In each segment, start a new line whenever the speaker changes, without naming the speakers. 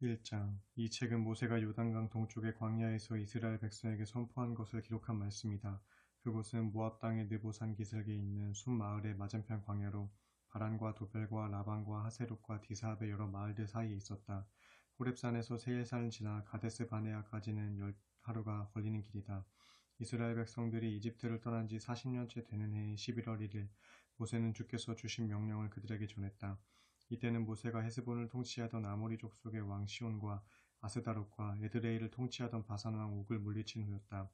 1장. 이 책은 모세가 요단강 동쪽의 광야에서 이스라엘 백성에게 선포한 것을 기록한 말씀이다. 그곳은 모압 땅의 느보산 기슭에 있는 숲 마을의 맞은편 광야로 바란과 도벨과 라반과 하세롯과 디사합의 여러 마을들 사이에 있었다. 호렙산에서 세일산을 지나 가데스 바네아까지는 하루가 걸리는 길이다. 이스라엘 백성들이 이집트를 떠난 지 40년째 되는 해의 11월 1일, 모세는 주께서 주신 명령을 그들에게 전했다. 이때는 모세가 헤스본을 통치하던 아모리 족속의 왕 시온과 아스다롯과 에드레이를 통치하던 바산 왕 옥을 물리친 후였다.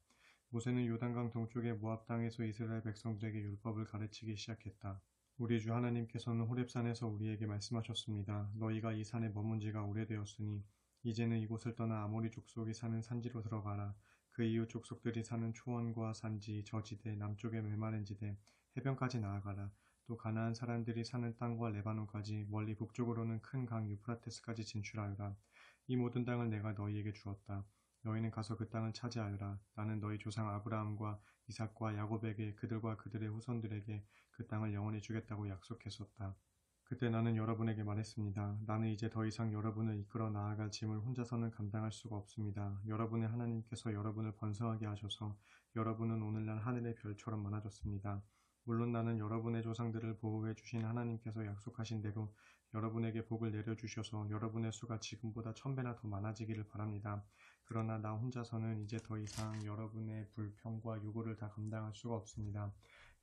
모세는 요단강 동쪽의 모압 땅에서 이스라엘 백성들에게 율법을 가르치기 시작했다. 우리 주 하나님께서는 호렙산에서 우리에게 말씀하셨습니다. 너희가 이 산에 머문 지가 오래되었으니 이제는 이곳을 떠나 아모리 족속이 사는 산지로 들어가라. 그 이웃 족속들이 사는 초원과 산지, 저지대, 남쪽의 메마른 지대, 해변까지 나아가라. 또 가나안 사람들이 사는 땅과 레바논까지 멀리 북쪽으로는 큰 강 유프라테스까지 진출하여라. 이 모든 땅을 내가 너희에게 주었다. 너희는 가서 그 땅을 차지하여라. 나는 너희 조상 아브라함과 이삭과 야곱에게 그들과 그들의 후손들에게 그 땅을 영원히 주겠다고 약속했었다. 그때 나는 여러분에게 말했습니다. 나는 이제 더 이상 여러분을 이끌어 나아갈 짐을 혼자서는 감당할 수가 없습니다. 여러분의 하나님께서 여러분을 번성하게 하셔서 여러분은 오늘날 하늘의 별처럼 많아졌습니다. 물론 나는 여러분의 조상들을 보호해 주신 하나님께서 약속하신 대로 여러분에게 복을 내려주셔서 여러분의 수가 지금보다 1000배나 더 많아지기를 바랍니다. 그러나 나 혼자서는 이제 더 이상 여러분의 불평과 요구를 다 감당할 수가 없습니다.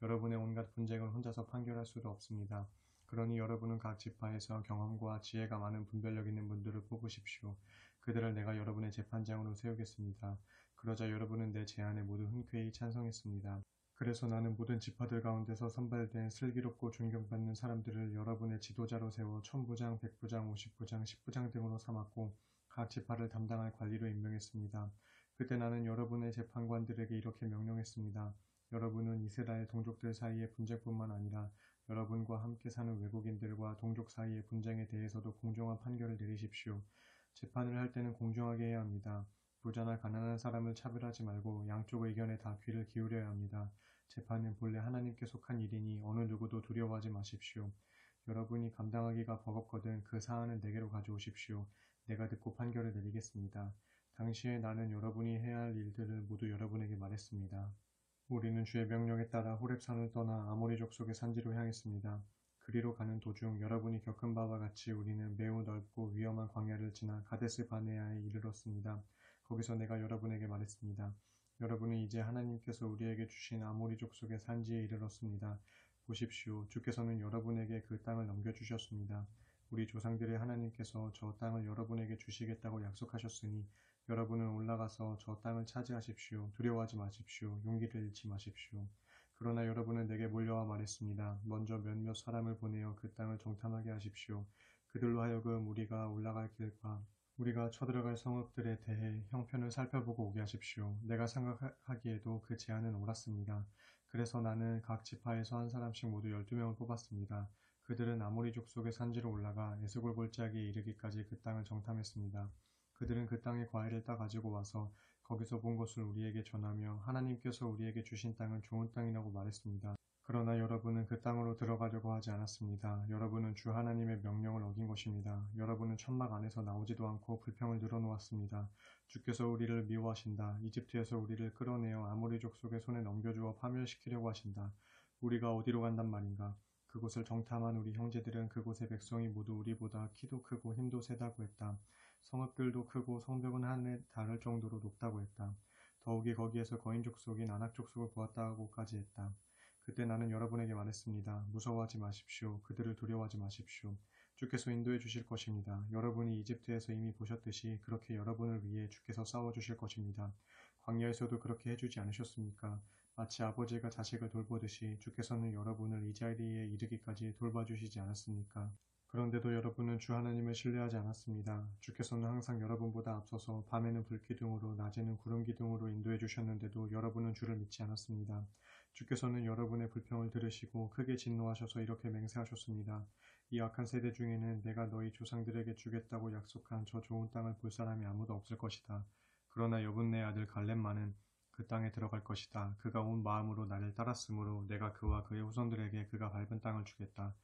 여러분의 온갖 분쟁을 혼자서 판결할 수도 없습니다. 그러니 여러분은 각 지파에서 경험과 지혜가 많은 분별력 있는 분들을 뽑으십시오. 그들을 내가 여러분의 재판장으로 세우겠습니다. 그러자 여러분은 내 제안에 모두 흔쾌히 찬성했습니다. 그래서 나는 모든 지파들 가운데서 선발된 슬기롭고 존경받는 사람들을 여러분의 지도자로 세워 1000부장, 100부장, 50부장, 10부장 등으로 삼았고 각 지파를 담당할 관리로 임명했습니다. 그때 나는 여러분의 재판관들에게 이렇게 명령했습니다. 여러분은 이스라엘 동족들 사이의 분쟁뿐만 아니라 여러분과 함께 사는 외국인들과 동족 사이의 분쟁에 대해서도 공정한 판결을 내리십시오. 재판을 할 때는 공정하게 해야 합니다. 부자나 가난한 사람을 차별하지 말고 양쪽 의견에 다 귀를 기울여야 합니다. 재판은 본래 하나님께 속한 일이니 어느 누구도 두려워하지 마십시오. 여러분이 감당하기가 버겁거든 그 사안은 내게로 가져오십시오. 내가 듣고 판결을 내리겠습니다. 당시에 나는 여러분이 해야 할 일들을 모두 여러분에게 말했습니다. 우리는 주의 명령에 따라 호렙산을 떠나 아모리 족속의 산지로 향했습니다. 그리로 가는 도중 여러분이 겪은 바와 같이 우리는 매우 넓고 위험한 광야를 지나 가데스 바네아에 이르렀습니다. 거기서 내가 여러분에게 말했습니다. 여러분은 이제 하나님께서 우리에게 주신 아모리 족속의 산지에 이르렀습니다. 보십시오. 주께서는 여러분에게 그 땅을 넘겨주셨습니다. 우리 조상들의 하나님께서 저 땅을 여러분에게 주시겠다고 약속하셨으니 여러분은 올라가서 저 땅을 차지하십시오. 두려워하지 마십시오. 용기를 잃지 마십시오. 그러나 여러분은 내게 몰려와 말했습니다. 먼저 몇몇 사람을 보내어 그 땅을 정탐하게 하십시오. 그들로 하여금 우리가 올라갈 길과 우리가 쳐들어갈 성읍들에 대해 형편을 살펴보고 오게 하십시오. 내가 생각하기에도 그 제안은 옳았습니다. 그래서 나는 각 지파에서 한 사람씩 모두 12명을 뽑았습니다. 그들은 아모리 족속의 산지로 올라가 에스골 골짜기에 이르기까지 그 땅을 정탐했습니다. 그들은 그 땅의 과일을 따 가지고 와서 거기서 본 것을 우리에게 전하며 하나님께서 우리에게 주신 땅은 좋은 땅이라고 말했습니다. 그러나 여러분은 그 땅으로 들어가려고 하지 않았습니다. 여러분은 주 하나님의 명령을 어긴 것입니다. 여러분은 천막 안에서 나오지도 않고 불평을 늘어놓았습니다. 주께서 우리를 미워하신다. 이집트에서 우리를 끌어내어 아모리 족속의 손에 넘겨주어 파멸시키려고 하신다. 우리가 어디로 간단 말인가? 그곳을 정탐한 우리 형제들은 그곳의 백성이 모두 우리보다 키도 크고 힘도 세다고 했다. 성읍들도 크고 성벽은 하늘에 닿을 정도로 높다고 했다. 더욱이 거기에서 거인 족속인 아낙 족속을 보았다고까지 했다. 그때 나는 여러분에게 말했습니다. 무서워하지 마십시오. 그들을 두려워하지 마십시오. 주께서 인도해 주실 것입니다. 여러분이 이집트에서 이미 보셨듯이 그렇게 여러분을 위해 주께서 싸워 주실 것입니다. 광야에서도 그렇게 해주지 않으셨습니까? 마치 아버지가 자식을 돌보듯이 주께서는 여러분을 이 자리에 이르기까지 돌봐주시지 않았습니까? 그런데도 여러분은 주 하나님을 신뢰하지 않았습니다. 주께서는 항상 여러분보다 앞서서 밤에는 불기둥으로 낮에는 구름기둥으로 인도해 주셨는데도 여러분은 주를 믿지 않았습니다. 주께서는 여러분의 불평을 들으시고 크게 진노하셔서 이렇게 맹세하셨습니다. 이 악한 세대 중에는 내가 너희 조상들에게 주겠다고 약속한 저 좋은 땅을 볼 사람이 아무도 없을 것이다. 그러나 여분네 아들 갈렙만은 그 땅에 들어갈 것이다. 그가 온 마음으로 나를 따랐으므로 내가 그와 그의 후손들에게 그가 밟은 땅을 주겠다.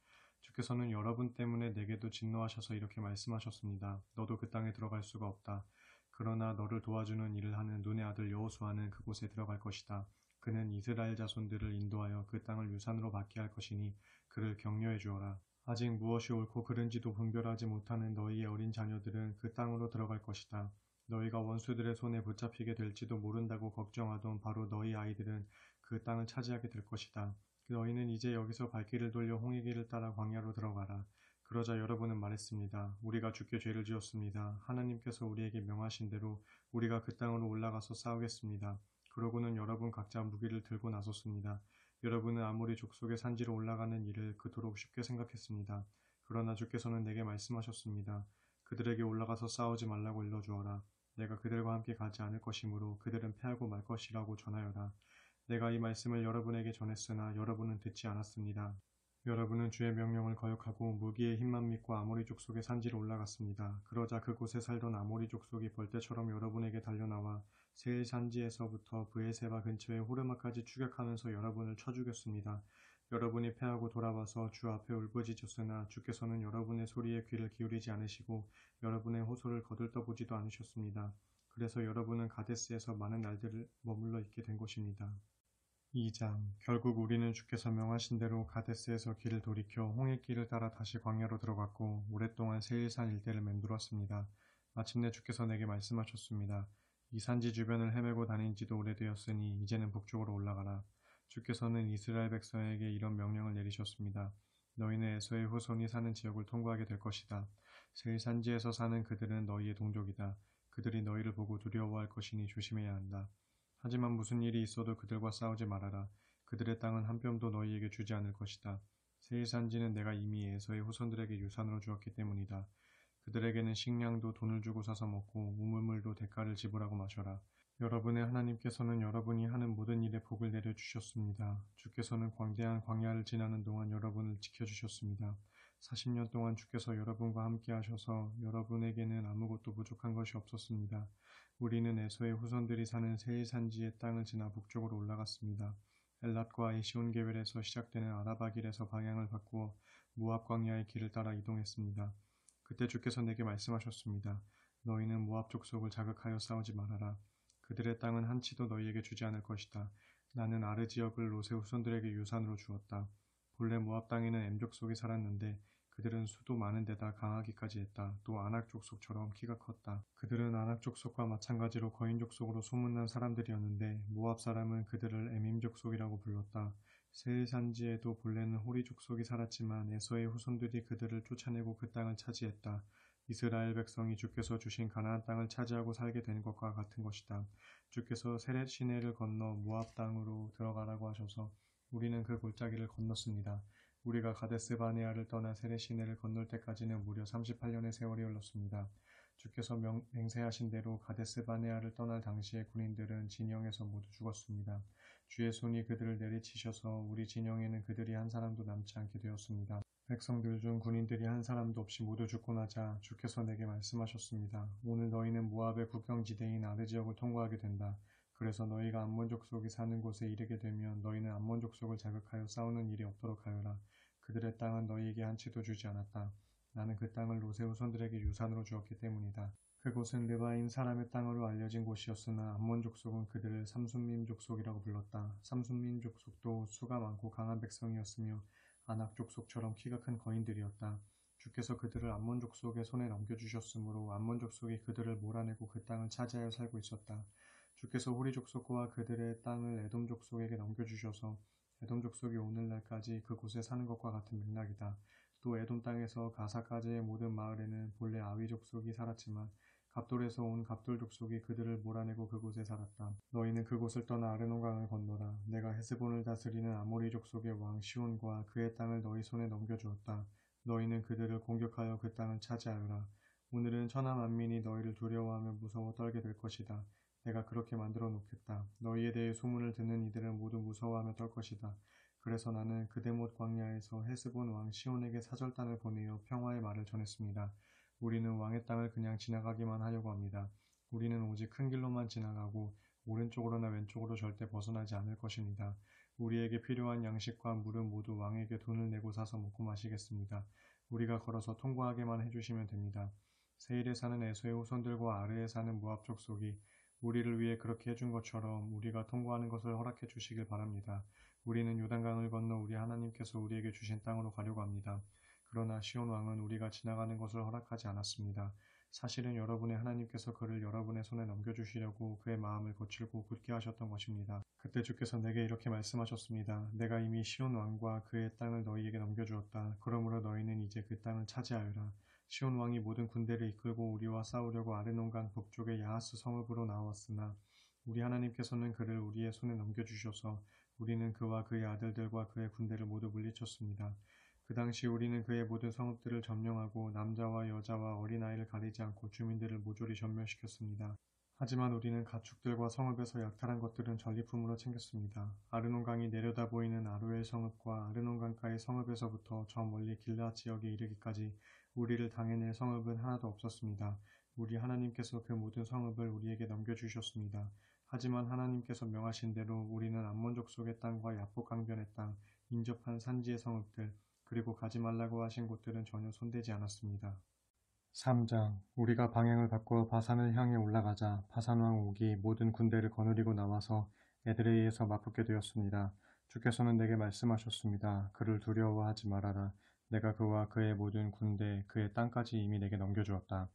주께서는 여러분 때문에 내게도 진노하셔서 이렇게 말씀하셨습니다. 너도 그 땅에 들어갈 수가 없다. 그러나 너를 도와주는 일을 하는 눈의 아들 여호수아는 그곳에 들어갈 것이다. 그는 이스라엘 자손들을 인도하여 그 땅을 유산으로 받게 할 것이니 그를 격려해 주어라. 아직 무엇이 옳고 그른지도 분별하지 못하는 너희의 어린 자녀들은 그 땅으로 들어갈 것이다. 너희가 원수들의 손에 붙잡히게 될지도 모른다고 걱정하던 바로 너희 아이들은 그 땅을 차지하게 될 것이다. 너희는 이제 여기서 발길을 돌려 홍해길을 따라 광야로 들어가라. 그러자 여러분은 말했습니다. 우리가 주께 죄를 지었습니다. 하나님께서 우리에게 명하신 대로 우리가 그 땅으로 올라가서 싸우겠습니다. 그러고는 여러분 각자 무기를 들고 나섰습니다. 여러분은 아모리 족속의 산지로 올라가는 일을 그토록 쉽게 생각했습니다. 그러나 주께서는 내게 말씀하셨습니다. 그들에게 올라가서 싸우지 말라고 일러주어라. 내가 그들과 함께 가지 않을 것이므로 그들은 패하고 말 것이라고 전하여라. 내가 이 말씀을 여러분에게 전했으나 여러분은 듣지 않았습니다. 여러분은 주의 명령을 거역하고 무기의 힘만 믿고 아모리 족속의 산지로 올라갔습니다. 그러자 그곳에 살던 아모리 족속이 벌떼처럼 여러분에게 달려나와 세일 산지에서부터 브에세바 근처의 호르마까지 추격하면서 여러분을 쳐 죽였습니다. 여러분이 패하고 돌아와서 주 앞에 울부짖었으나 주께서는 여러분의 소리에 귀를 기울이지 않으시고 여러분의 호소를 거들떠보지도 않으셨습니다. 그래서 여러분은 가데스에서 많은 날들을 머물러 있게 된 것입니다. 2장 결국 우리는 주께서 명하신 대로 가데스에서 길을 돌이켜 홍해길을 따라 다시 광야로 들어갔고 오랫동안 세일산 일대를 맴돌았습니다. 마침내 주께서 내게 말씀하셨습니다. 이 산지 주변을 헤매고 다닌 지도 오래되었으니 이제는 북쪽으로 올라가라. 주께서는 이스라엘 백성에게 이런 명령을 내리셨습니다. 너희는 에서의 후손이 사는 지역을 통과하게 될 것이다. 세일 산지에서 사는 그들은 너희의 동족이다. 그들이 너희를 보고 두려워할 것이니 조심해야 한다. 하지만 무슨 일이 있어도 그들과 싸우지 말아라. 그들의 땅은 한 뼘도 너희에게 주지 않을 것이다. 세일 산지는 내가 이미 에서의 후손들에게 유산으로 주었기 때문이다. 그들에게는 식량도 돈을 주고 사서 먹고 우물물도 대가를 지불하고 마셔라. 여러분의 하나님께서는 여러분이 하는 모든 일에 복을 내려주셨습니다. 주께서는 광대한 광야를 지나는 동안 여러분을 지켜주셨습니다. 40년 동안 주께서 여러분과 함께 하셔서 여러분에게는 아무것도 부족한 것이 없었습니다. 우리는 에서의 후손들이 사는 세일 산지의 땅을 지나 북쪽으로 올라갔습니다. 엘랏과 에시온게벨에서 시작되는 아라바 길에서 방향을 바꾸어 모압 광야의 길을 따라 이동했습니다. 그때 주께서 내게 말씀하셨습니다. 너희는 모압 족속을 자극하여 싸우지 말아라. 그들의 땅은 한치도 너희에게 주지 않을 것이다. 나는 아르 지역을 롯의 후손들에게 유산으로 주었다. 본래 모압 땅에는 엠 족속이 살았는데 그들은 수도 많은 데다 강하기까지 했다. 또 아낙 족속처럼 키가 컸다. 그들은 아낙 족속과 마찬가지로 거인 족속으로 소문난 사람들이었는데 모압 사람은 그들을 에밈 족속이라고 불렀다. 세일 산지에도 본래는 호리 족속이 살았지만 에서의 후손들이 그들을 쫓아내고 그 땅을 차지했다. 이스라엘 백성이 주께서 주신 가나안 땅을 차지하고 살게 된 것과 같은 것이다. 주께서 세렛 시내를 건너 모압 땅으로 들어가라고 하셔서 우리는 그 골짜기를 건넜습니다. 우리가 가데스 바네아를 떠나 세렛 시내를 건널 때까지는 무려 38년의 세월이 흘렀습니다. 주께서 맹세하신 대로 가데스 바네아를 떠날 당시에 군인들은 진영에서 모두 죽었습니다. 주의 손이 그들을 내리치셔서 우리 진영에는 그들이 한 사람도 남지 않게 되었습니다. 백성들 중 군인들이 한 사람도 없이 모두 죽고 나자 주께서 내게 말씀하셨습니다. 오늘 너희는 모압의 국경지대인 아르 지역을 통과하게 된다. 그래서 너희가 암몬 족속이 사는 곳에 이르게 되면 너희는 암몬 족속을 자극하여 싸우는 일이 없도록 하여라. 그들의 땅은 너희에게 한치도 주지 않았다. 나는 그 땅을 롯의 후손들에게 유산으로 주었기 때문이다. 그곳은 르바임 사람의 땅으로 알려진 곳이었으나 암몬 족속은 그들을 삼순민 족속이라고 불렀다. 삼순민 족속도 수가 많고 강한 백성이었으며 아낙 족속처럼 키가 큰 거인들이었다. 주께서 그들을 암몬 족속의 손에 넘겨주셨으므로 암몬 족속이 그들을 몰아내고 그 땅을 차지하여 살고 있었다. 주께서 호리 족속과 그들의 땅을 에돔 족속에게 넘겨주셔서 에돔 족속이 오늘날까지 그곳에 사는 것과 같은 맥락이다. 또 에돔 땅에서 가사까지의 모든 마을에는 본래 아위 족속이 살았지만 갑돌에서 온 갑돌 족속이 그들을 몰아내고 그곳에 살았다. 너희는 그곳을 떠나 아르논강을 건너라. 내가 헤스본을 다스리는 아모리 족속의 왕 시온과 그의 땅을 너희 손에 넘겨주었다. 너희는 그들을 공격하여 그 땅을 차지하여라. 오늘은 천하 만민이 너희를 두려워하며 무서워 떨게 될 것이다. 내가 그렇게 만들어 놓겠다. 너희에 대해 소문을 듣는 이들은 모두 무서워하며 떨 것이다. 그래서 나는 그데못 광야에서 헤스본 왕 시온에게 사절단을 보내어 평화의 말을 전했습니다. 우리는 왕의 땅을 그냥 지나가기만 하려고 합니다. 우리는 오직 큰 길로만 지나가고 오른쪽으로나 왼쪽으로 절대 벗어나지 않을 것입니다. 우리에게 필요한 양식과 물은 모두 왕에게 돈을 내고 사서 먹고 마시겠습니다. 우리가 걸어서 통과하게만 해주시면 됩니다. 세일에 사는 에서의 후손들과 아르에 사는 모압 족속이 우리를 위해 그렇게 해준 것처럼 우리가 통과하는 것을 허락해 주시길 바랍니다. 우리는 요단강을 건너 우리 하나님께서 우리에게 주신 땅으로 가려고 합니다. 그러나 시온 왕은 우리가 지나가는 것을 허락하지 않았습니다. 사실은 여러분의 하나님께서 그를 여러분의 손에 넘겨주시려고 그의 마음을 거칠고 굳게 하셨던 것입니다. 그때 주께서 내게 이렇게 말씀하셨습니다. 내가 이미 시온 왕과 그의 땅을 너희에게 넘겨주었다. 그러므로 너희는 이제 그 땅을 차지하여라. 시온 왕이 모든 군대를 이끌고 우리와 싸우려고 아르논강 북쪽의 야하스 성읍으로 나왔으나 우리 하나님께서는 그를 우리의 손에 넘겨주셔서 우리는 그와 그의 아들들과 그의 군대를 모두 물리쳤습니다. 그 당시 우리는 그의 모든 성읍들을 점령하고 남자와 여자와 어린아이를 가리지 않고 주민들을 모조리 전멸시켰습니다. 하지만 우리는 가축들과 성읍에서 약탈한 것들은 전리품으로 챙겼습니다. 아르논강이 내려다 보이는 아로엘 성읍과 아르논강가의 성읍에서부터 저 멀리 길르앗 지역에 이르기까지 우리를 당해낼 성읍은 하나도 없었습니다. 우리 하나님께서 그 모든 성읍을 우리에게 넘겨주셨습니다. 하지만 하나님께서 명하신 대로 우리는 암몬 족속의 땅과 야복 강변의 땅, 인접한 산지의 성읍들, 그리고 가지 말라고 하신 곳들은 전혀 손대지 않았습니다. 3장 우리가 방향을 바꾸어 바산을 향해 올라가자 바산왕 옥이 모든 군대를 거느리고 나와서 에드레이에서 맞붙게 되었습니다. 주께서는 내게 말씀하셨습니다. 그를 두려워하지 말아라. 내가 그와 그의 모든 군대, 그의 땅까지 이미 내게 넘겨주었다.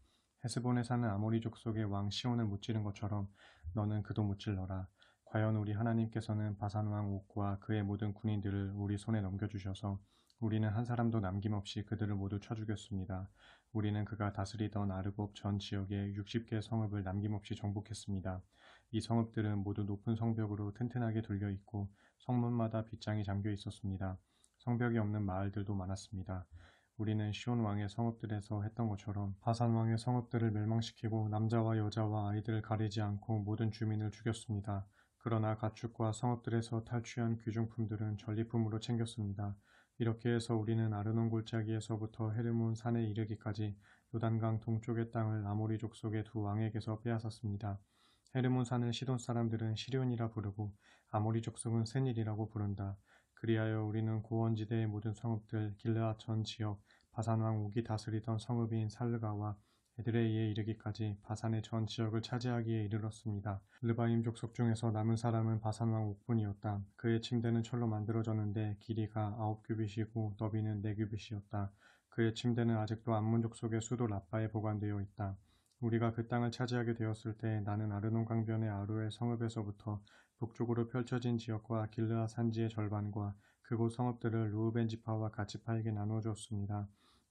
헤스본에 사는 아모리 족속의 왕 시온을 무찌른 것처럼 너는 그도 무찔러라. 과연 우리 하나님께서는 바산왕 옥과 그의 모든 군인들을 우리 손에 넘겨주셔서 우리는 한 사람도 남김없이 그들을 모두 쳐 죽였습니다. 우리는 그가 다스리던 아르곱 전 지역의 60개 성읍을 남김없이 정복했습니다. 이 성읍들은 모두 높은 성벽으로 튼튼하게 둘려 있고 성문마다 빗장이 잠겨 있었습니다. 성벽이 없는 마을들도 많았습니다. 우리는 시온 왕의 성읍들에서 했던 것처럼 바산 왕의 성읍들을 멸망시키고 남자와 여자와 아이들을 가리지 않고 모든 주민을 죽였습니다. 그러나 가축과 성읍들에서 탈취한 귀중품들은 전리품으로 챙겼습니다. 이렇게 해서 우리는 아르논 골짜기에서부터 헤르몬 산에 이르기까지 요단강 동쪽의 땅을 아모리 족속의 두 왕에게서 빼앗았습니다. 헤르몬 산을 시돈 사람들은 시륜이라 부르고 아모리 족속은 센일이라고 부른다. 그리하여 우리는 고원지대의 모든 성읍들, 길르앗 전 지역, 바산 왕 옥이 다스리던 성읍인 살르가와 에드레이에 이르기까지 바산의 전 지역을 차지하기에 이르렀습니다. 르바임 족속 중에서 남은 사람은 바산 왕 옥뿐이었다. 그의 침대는 철로 만들어졌는데 길이가 9규빗이고 너비는 4규빗이었다. 그의 침대는 아직도 암몬 족속의 수도 라빠에 보관되어 있다. 우리가 그 땅을 차지하게 되었을 때 나는 아르논 강변의 아루엘 성읍에서부터 북쪽으로 펼쳐진 지역과 길르앗 산지의 절반과 그곳 성읍들을 루우벤 지파와 갓지파에게 나누어 주었습니다.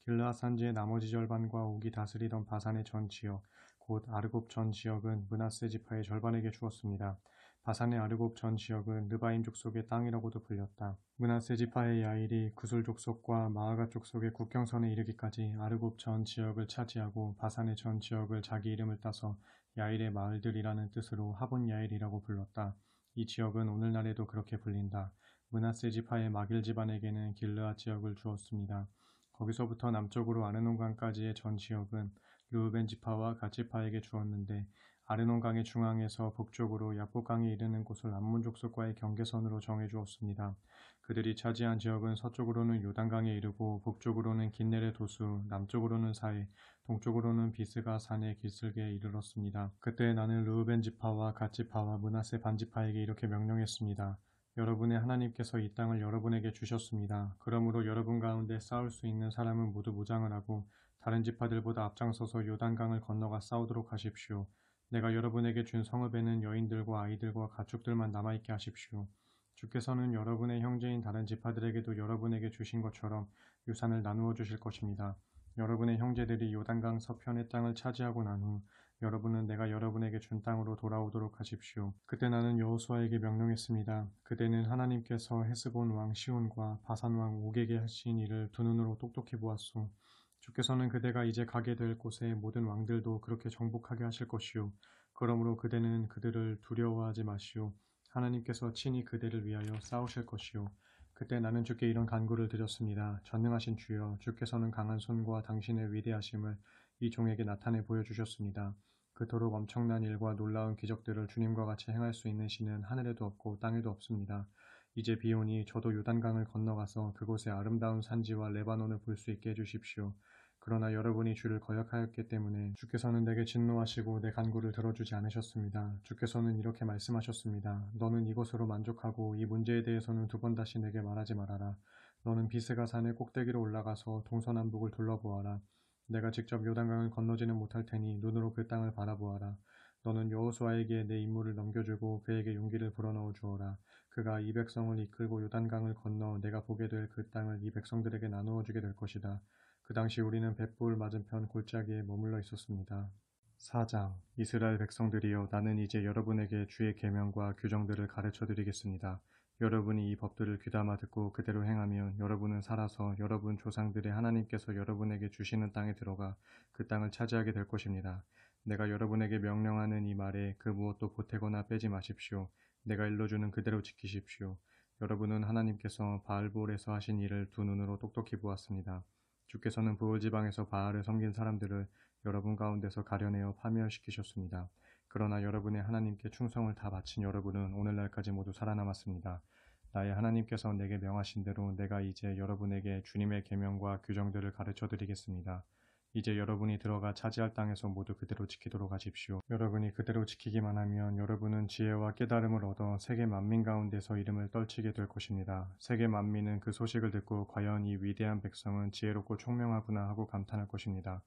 길르앗 산지의 나머지 절반과 옥이 다스리던 바산의 전 지역, 곧 아르곱 전 지역은 므낫세 지파의 절반에게 주었습니다. 바산의 아르곱 전 지역은 르바임 족속의 땅이라고도 불렸다. 므낫세 지파의 야일이 구술 족속과 마아가 족속의 국경선에 이르기까지 아르곱 전 지역을 차지하고 바산의 전 지역을 자기 이름을 따서 야일의 마을들이라는 뜻으로 하본 야일이라고 불렀다. 이 지역은 오늘날에도 그렇게 불린다. 므낫세 지파의 마길 집안에게는 길르앗 지역을 주었습니다. 거기서부터 남쪽으로 아르논강까지의 전 지역은 르우벤 지파와 갓 지파에게 주었는데 아르논강의 중앙에서 북쪽으로 야복강에 이르는 곳을 암몬 족속과의 경계선으로 정해주었습니다. 그들이 차지한 지역은 서쪽으로는 요단강에 이르고 북쪽으로는 긴네레 도수, 남쪽으로는 사해, 동쪽으로는 비스가 산의 길슬기에 이르렀습니다. 그때 나는 르우벤 지파와 갓 지파와 므낫세 반 지파에게 이렇게 명령했습니다. 여러분의 하나님께서 이 땅을 여러분에게 주셨습니다. 그러므로 여러분 가운데 싸울 수 있는 사람은 모두 무장을 하고 다른 지파들보다 앞장서서 요단강을 건너가 싸우도록 하십시오. 내가 여러분에게 준 성읍에는 여인들과 아이들과 가축들만 남아있게 하십시오. 주께서는 여러분의 형제인 다른 지파들에게도 여러분에게 주신 것처럼 유산을 나누어 주실 것입니다. 여러분의 형제들이 요단강 서편의 땅을 차지하고 난 후 여러분은 내가 여러분에게 준 땅으로 돌아오도록 하십시오. 그때 나는 여호수아에게 명령했습니다. 그대는 하나님께서 헤스본 왕 시온과 바산 왕 옥에게 하신 일을 두 눈으로 똑똑히 보았소. 주께서는 그대가 이제 가게 될 곳의 모든 왕들도 그렇게 정복하게 하실 것이요. 그러므로 그대는 그들을 두려워하지 마시오. 하나님께서 친히 그대를 위하여 싸우실 것이요. 그때 나는 주께 이런 간구를 드렸습니다. 전능하신 주여, 주께서는 강한 손과 당신의 위대하심을 이 종에게 나타내 보여주셨습니다. 그토록 엄청난 일과 놀라운 기적들을 주님과 같이 행할 수 있는 신은 하늘에도 없고 땅에도 없습니다. 이제 비 오니 저도 요단강을 건너가서 그곳의 아름다운 산지와 레바논을 볼 수 있게 해주십시오. 그러나 여러분이 주를 거역하였기 때문에 주께서는 내게 진노하시고 내 간구를 들어주지 않으셨습니다. 주께서는 이렇게 말씀하셨습니다. 너는 이것으로 만족하고 이 문제에 대해서는 두 번 다시 내게 말하지 말아라. 너는 비스가 산의 꼭대기로 올라가서 동서남북을 둘러보아라. 내가 직접 요단강을 건너지는 못할 테니 눈으로 그 땅을 바라보아라. 너는 여호수아에게 내 임무를 넘겨주고 그에게 용기를 불어넣어 주어라. 그가 이 백성을 이끌고 요단강을 건너 내가 보게 될 그 땅을 이 백성들에게 나누어 주게 될 것이다. 그 당시 우리는 벳불 맞은편 골짜기에 머물러 있었습니다. 4장 이스라엘 백성들이여 나는 이제 여러분에게 주의 계명과 규정들을 가르쳐 드리겠습니다. 여러분이 이 법들을 귀담아 듣고 그대로 행하면 여러분은 살아서 여러분 조상들의 하나님께서 여러분에게 주시는 땅에 들어가 그 땅을 차지하게 될 것입니다. 내가 여러분에게 명령하는 이 말에 그 무엇도 보태거나 빼지 마십시오. 내가 일러주는 그대로 지키십시오. 여러분은 하나님께서 바알볼에서 하신 일을 두 눈으로 똑똑히 보았습니다. 주께서는 부올 지방에서 바알을 섬긴 사람들을 여러분 가운데서 가려내어 파멸시키셨습니다. 그러나 여러분의 하나님께 충성을 다 바친 여러분은 오늘날까지 모두 살아남았습니다. 나의 하나님께서 내게 명하신 대로 내가 이제 여러분에게 주님의 계명과 규정들을 가르쳐 드리겠습니다. 이제 여러분이 들어가 차지할 땅에서 모두 그대로 지키도록 하십시오. 여러분이 그대로 지키기만 하면 여러분은 지혜와 깨달음을 얻어 세계 만민 가운데서 이름을 떨치게 될 것입니다. 세계 만민은 그 소식을 듣고 과연 이 위대한 백성은 지혜롭고 총명하구나 하고 감탄할 것입니다.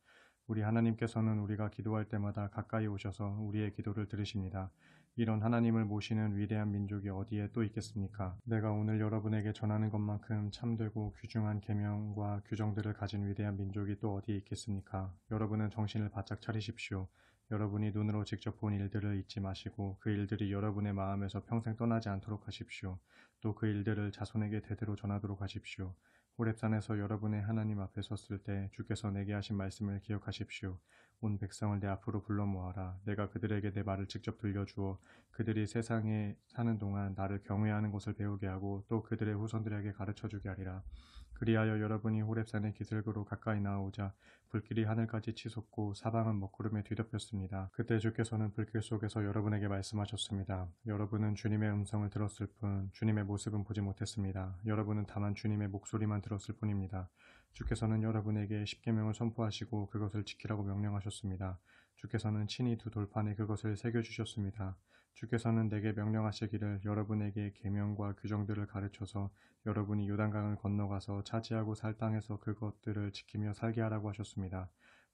우리 하나님께서는 우리가 기도할 때마다 가까이 오셔서 우리의 기도를 들으십니다. 이런 하나님을 모시는 위대한 민족이 어디에 또 있겠습니까? 내가 오늘 여러분에게 전하는 것만큼 참되고 귀중한 계명과 규정들을 가진 위대한 민족이 또 어디에 있겠습니까? 여러분은 정신을 바짝 차리십시오. 여러분이 눈으로 직접 본 일들을 잊지 마시고 그 일들이 여러분의 마음에서 평생 떠나지 않도록 하십시오. 또 그 일들을 자손에게 대대로 전하도록 하십시오. 호렙산에서 여러분의 하나님 앞에 섰을 때 주께서 내게 하신 말씀을 기억하십시오. 온 백성을 내 앞으로 불러 모아라. 내가 그들에게 내 말을 직접 들려주어 그들이 세상에 사는 동안 나를 경외하는 것을 배우게 하고 또 그들의 후손들에게 가르쳐주게 하리라. 그리하여 여러분이 호렙산의 기슭으로 가까이 나아오자 불길이 하늘까지 치솟고 사방은 먹구름에 뒤덮였습니다. 그때 주께서는 불길 속에서 여러분에게 말씀하셨습니다. 여러분은 주님의 음성을 들었을 뿐 주님의 모습은 보지 못했습니다. 여러분은 다만 주님의 목소리만 들었을 뿐입니다. 주께서는 여러분에게 십계명을 선포하시고 그것을 지키라고 명령하셨습니다. 주께서는 친히 두 돌판에 그것을 새겨주셨습니다. 주께서는 내게 명령하시기를 여러분에게 계명과 규정들을 가르쳐서 여러분이 요단강을 건너가서 차지하고 살 땅에서 그것들을 지키며 살게 하라고 하셨습니다.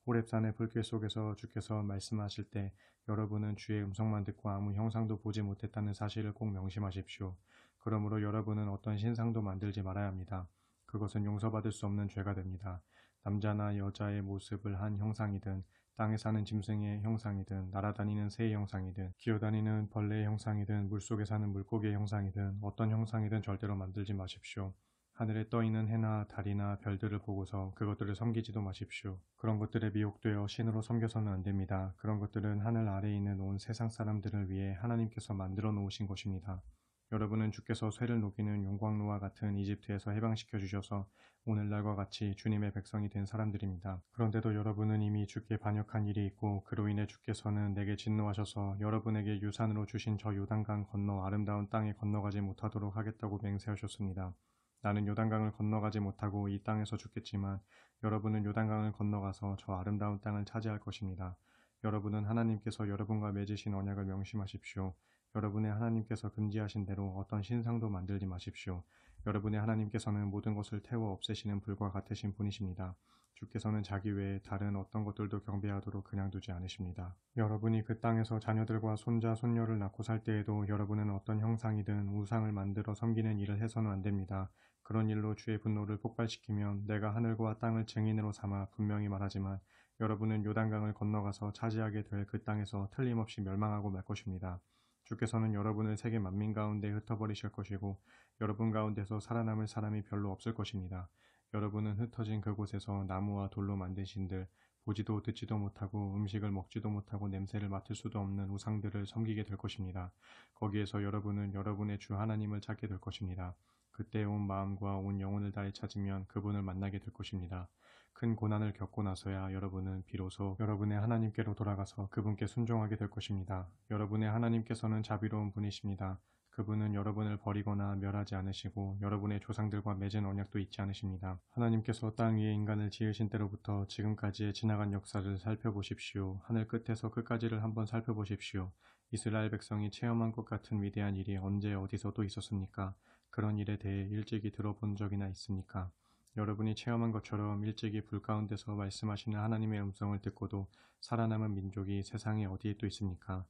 호렙산의 불길 속에서 주께서 말씀하실 때 여러분은 주의 음성만 듣고 아무 형상도 보지 못했다는 사실을 꼭 명심하십시오. 그러므로 여러분은 어떤 신상도 만들지 말아야 합니다. 그것은 용서받을 수 없는 죄가 됩니다. 남자나 여자의 모습을 한 형상이든 땅에 사는 짐승의 형상이든 날아다니는 새의 형상이든 기어다니는 벌레의 형상이든 물속에 사는 물고기의 형상이든 어떤 형상이든 절대로 만들지 마십시오. 하늘에 떠있는 해나 달이나 별들을 보고서 그것들을 섬기지도 마십시오. 그런 것들에 미혹되어 신으로 섬겨서는 안 됩니다. 그런 것들은 하늘 아래에 있는 온 세상 사람들을 위해 하나님께서 만들어 놓으신 것입니다. 여러분은 주께서 쇠를 녹이는 용광로와 같은 이집트에서 해방시켜 주셔서 오늘날과 같이 주님의 백성이 된 사람들입니다. 그런데도 여러분은 이미 주께 반역한 일이 있고 그로 인해 주께서는 내게 진노하셔서 여러분에게 유산으로 주신 저 요단강 건너 아름다운 땅에 건너가지 못하도록 하겠다고 맹세하셨습니다. 나는 요단강을 건너가지 못하고 이 땅에서 죽겠지만 여러분은 요단강을 건너가서 저 아름다운 땅을 차지할 것입니다. 여러분은 하나님께서 여러분과 맺으신 언약을 명심하십시오. 여러분의 하나님께서 금지하신 대로 어떤 신상도 만들지 마십시오. 여러분의 하나님께서는 모든 것을 태워 없애시는 불과 같으신 분이십니다. 주께서는 자기 외에 다른 어떤 것들도 경배하도록 그냥 두지 않으십니다. 여러분이 그 땅에서 자녀들과 손자, 손녀를 낳고 살 때에도 여러분은 어떤 형상이든 우상을 만들어 섬기는 일을 해서는 안 됩니다. 그런 일로 주의 분노를 폭발시키면 내가 하늘과 땅을 증인으로 삼아 분명히 말하지만 여러분은 요단강을 건너가서 차지하게 될 그 땅에서 틀림없이 멸망하고 말 것입니다. 주께서는 여러분을 세계 만민 가운데 흩어버리실 것이고 여러분 가운데서 살아남을 사람이 별로 없을 것입니다. 여러분은 흩어진 그곳에서 나무와 돌로 만든 신들, 보지도 듣지도 못하고 음식을 먹지도 못하고 냄새를 맡을 수도 없는 우상들을 섬기게 될 것입니다. 거기에서 여러분은 여러분의 주 하나님을 찾게 될 것입니다. 그때 온 마음과 온 영혼을 다해 찾으면 그분을 만나게 될 것입니다. 큰 고난을 겪고 나서야 여러분은 비로소 여러분의 하나님께로 돌아가서 그분께 순종하게 될 것입니다. 여러분의 하나님께서는 자비로운 분이십니다. 그분은 여러분을 버리거나 멸하지 않으시고 여러분의 조상들과 맺은 언약도 잊지 않으십니다. 하나님께서 땅 위에 인간을 지으신 때로부터 지금까지의 지나간 역사를 살펴보십시오. 하늘 끝에서 끝까지를 한번 살펴보십시오. 이스라엘 백성이 체험한 것 같은 위대한 일이 언제 어디서 또 있었습니까? 그런 일에 대해 일찍이 들어본 적이나 있습니까? 여러분이 체험한 것처럼 일찍이 불 가운데서 말씀하시는 하나님의 음성을 듣고도 살아남은 민족이 세상에 어디에 또 있습니까?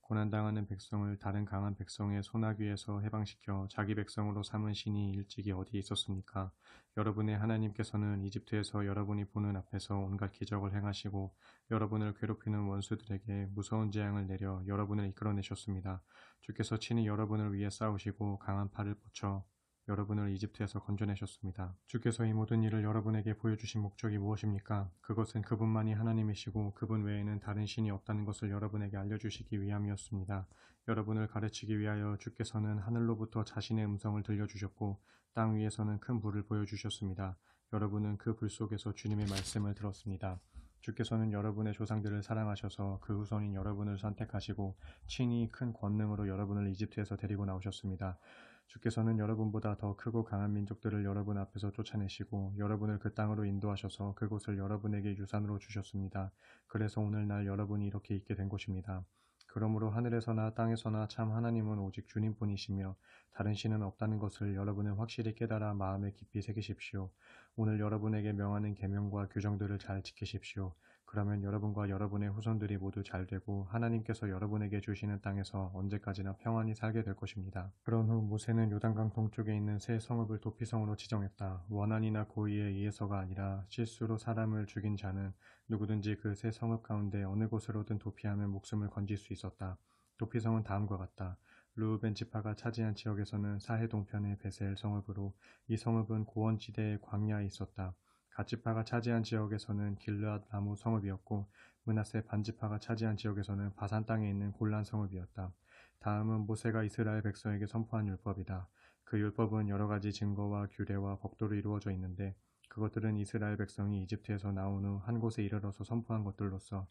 고난당하는 백성을 다른 강한 백성의 소나귀에서 해방시켜 자기 백성으로 삼은 신이 일찍이 어디에 있었습니까? 여러분의 하나님께서는 이집트에서 여러분이 보는 앞에서 온갖 기적을 행하시고 여러분을 괴롭히는 원수들에게 무서운 재앙을 내려 여러분을 이끌어내셨습니다. 주께서 친히 여러분을 위해 싸우시고 강한 팔을 뻗쳐 여러분을 이집트에서 건져내셨습니다. 주께서 이 모든 일을 여러분에게 보여주신 목적이 무엇입니까? 그것은 그분만이 하나님이시고 그분 외에는 다른 신이 없다는 것을 여러분에게 알려주시기 위함이었습니다. 여러분을 가르치기 위하여 주께서는 하늘로부터 자신의 음성을 들려주셨고 땅 위에서는 큰 불을 보여주셨습니다. 여러분은 그 불 속에서 주님의 말씀을 들었습니다. 주께서는 여러분의 조상들을 사랑하셔서 그 후손인 여러분을 선택하시고 친히 큰 권능으로 여러분을 이집트에서 데리고 나오셨습니다. 주께서는 여러분보다 더 크고 강한 민족들을 여러분 앞에서 쫓아내시고 여러분을 그 땅으로 인도하셔서 그곳을 여러분에게 유산으로 주셨습니다. 그래서 오늘날 여러분이 이렇게 있게 된 것입니다. 그러므로 하늘에서나 땅에서나 참 하나님은 오직 주님뿐이시며 다른 신은 없다는 것을 여러분은 확실히 깨달아 마음에 깊이 새기십시오. 오늘 여러분에게 명하는 계명과 규정들을 잘 지키십시오. 그러면 여러분과 여러분의 후손들이 모두 잘되고 하나님께서 여러분에게 주시는 땅에서 언제까지나 평안히 살게 될 것입니다. 그런 후 모세는 요단강 동쪽에 있는 새 성읍을 도피성으로 지정했다. 원한이나 고의에 의해서가 아니라 실수로 사람을 죽인 자는 누구든지 그 새 성읍 가운데 어느 곳으로든 도피하면 목숨을 건질 수 있었다. 도피성은 다음과 같다. 르우벤 지파가 차지한 지역에서는 사해 동편의 베셀 성읍으로 이 성읍은 고원지대의 광야에 있었다. 갓지파가 차지한 지역에서는 길르앗 나무 성읍이었고 므낫세 반지파가 차지한 지역에서는 바산 땅에 있는 골란 성읍이었다. 다음은 모세가 이스라엘 백성에게 선포한 율법이다. 그 율법은 여러 가지 증거와 규례와 법도로 이루어져 있는데 그것들은 이스라엘 백성이 이집트에서 나온 후 한 곳에 이르러서 선포한 것들로서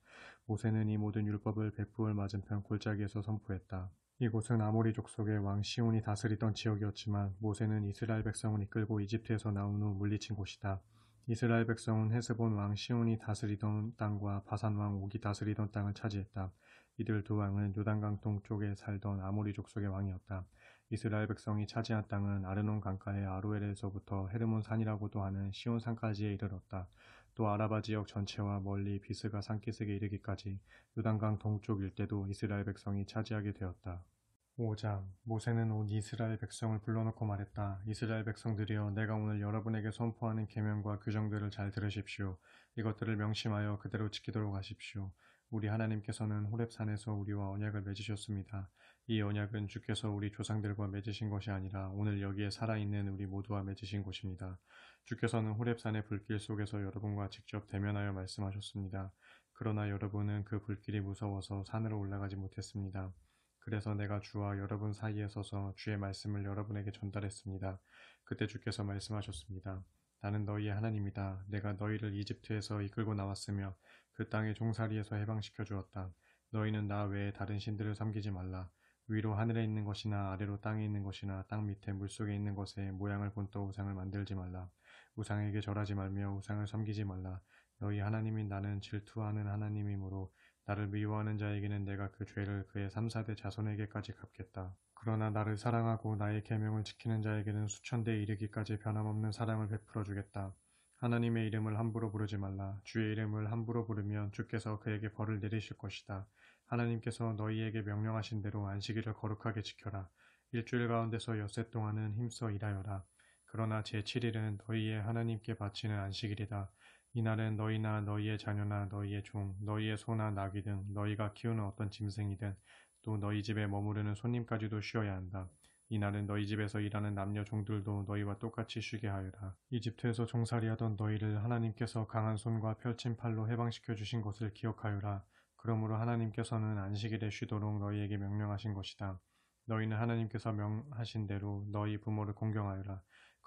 모세는 이 모든 율법을 벳부을 맞은편 골짜기에서 선포했다. 이곳은 아모리 족속의 왕 시온이 다스리던 지역이었지만 모세는 이스라엘 백성을 이끌고 이집트에서 나온 후 물리친 곳이다. 이스라엘 백성은 헤스본 왕 시온이 다스리던 땅과 바산 왕 옥이 다스리던 땅을 차지했다. 이들 두 왕은 요단강 동쪽에 살던 아모리 족속의 왕이었다. 이스라엘 백성이 차지한 땅은 아르논 강가의 아로엘에서부터 헤르몬 산이라고도 하는 시온 산까지에 이르렀다. 또 아라바 지역 전체와 멀리 비스가 산기슭에 이르기까지 요단강 동쪽 일대도 이스라엘 백성이 차지하게 되었다. 5장 모세는 온 이스라엘 백성을 불러놓고 말했다. 이스라엘 백성들이여 내가 오늘 여러분에게 선포하는 계명과 규정들을 잘 들으십시오. 이것들을 명심하여 그대로 지키도록 하십시오. 우리 하나님께서는 호렙산에서 우리와 언약을 맺으셨습니다. 이 언약은 주께서 우리 조상들과 맺으신 것이 아니라 오늘 여기에 살아있는 우리 모두와 맺으신 것입니다. 주께서는 호렙산의 불길 속에서 여러분과 직접 대면하여 말씀하셨습니다. 그러나 여러분은 그 불길이 무서워서 산으로 올라가지 못했습니다. 그래서 내가 주와 여러분 사이에 서서 주의 말씀을 여러분에게 전달했습니다. 그때 주께서 말씀하셨습니다. 나는 너희의 하나님이다. 내가 너희를 이집트에서 이끌고 나왔으며 그 땅의 종살이에서 해방시켜 주었다. 너희는 나 외에 다른 신들을 섬기지 말라. 위로 하늘에 있는 것이나 아래로 땅에 있는 것이나 땅 밑에 물속에 있는 것에 모양을 본떠 우상을 만들지 말라. 우상에게 절하지 말며 우상을 섬기지 말라. 너희 하나님인 나는 질투하는 하나님이므로 나를 미워하는 자에게는 내가 그 죄를 그의 3-4대 자손에게까지 갚겠다. 그러나 나를 사랑하고 나의 계명을 지키는 자에게는 수천대에 이르기까지 변함없는 사랑을 베풀어 주겠다. 하나님의 이름을 함부로 부르지 말라. 주의 이름을 함부로 부르면 주께서 그에게 벌을 내리실 것이다. 하나님께서 너희에게 명령하신 대로 안식일을 거룩하게 지켜라. 일주일 가운데서 엿새 동안은 힘써 일하여라. 그러나 제7일은 너희의 하나님께 바치는 안식일이다. 이날은 너희나 너희의 자녀나 너희의 종, 너희의 소나 나귀 등 너희가 키우는 어떤 짐승이든 또 너희 집에 머무르는 손님까지도 쉬어야 한다. 이날은 너희 집에서 일하는 남녀 종들도 너희와 똑같이 쉬게 하여라. 이집트에서 종살이하던 너희를 하나님께서 강한 손과 펼친 팔로 해방시켜 주신 것을 기억하여라. 그러므로 하나님께서는 안식일에 쉬도록 너희에게 명령하신 것이다. 너희는 하나님께서 명하신 대로 너희 부모를 공경하여라.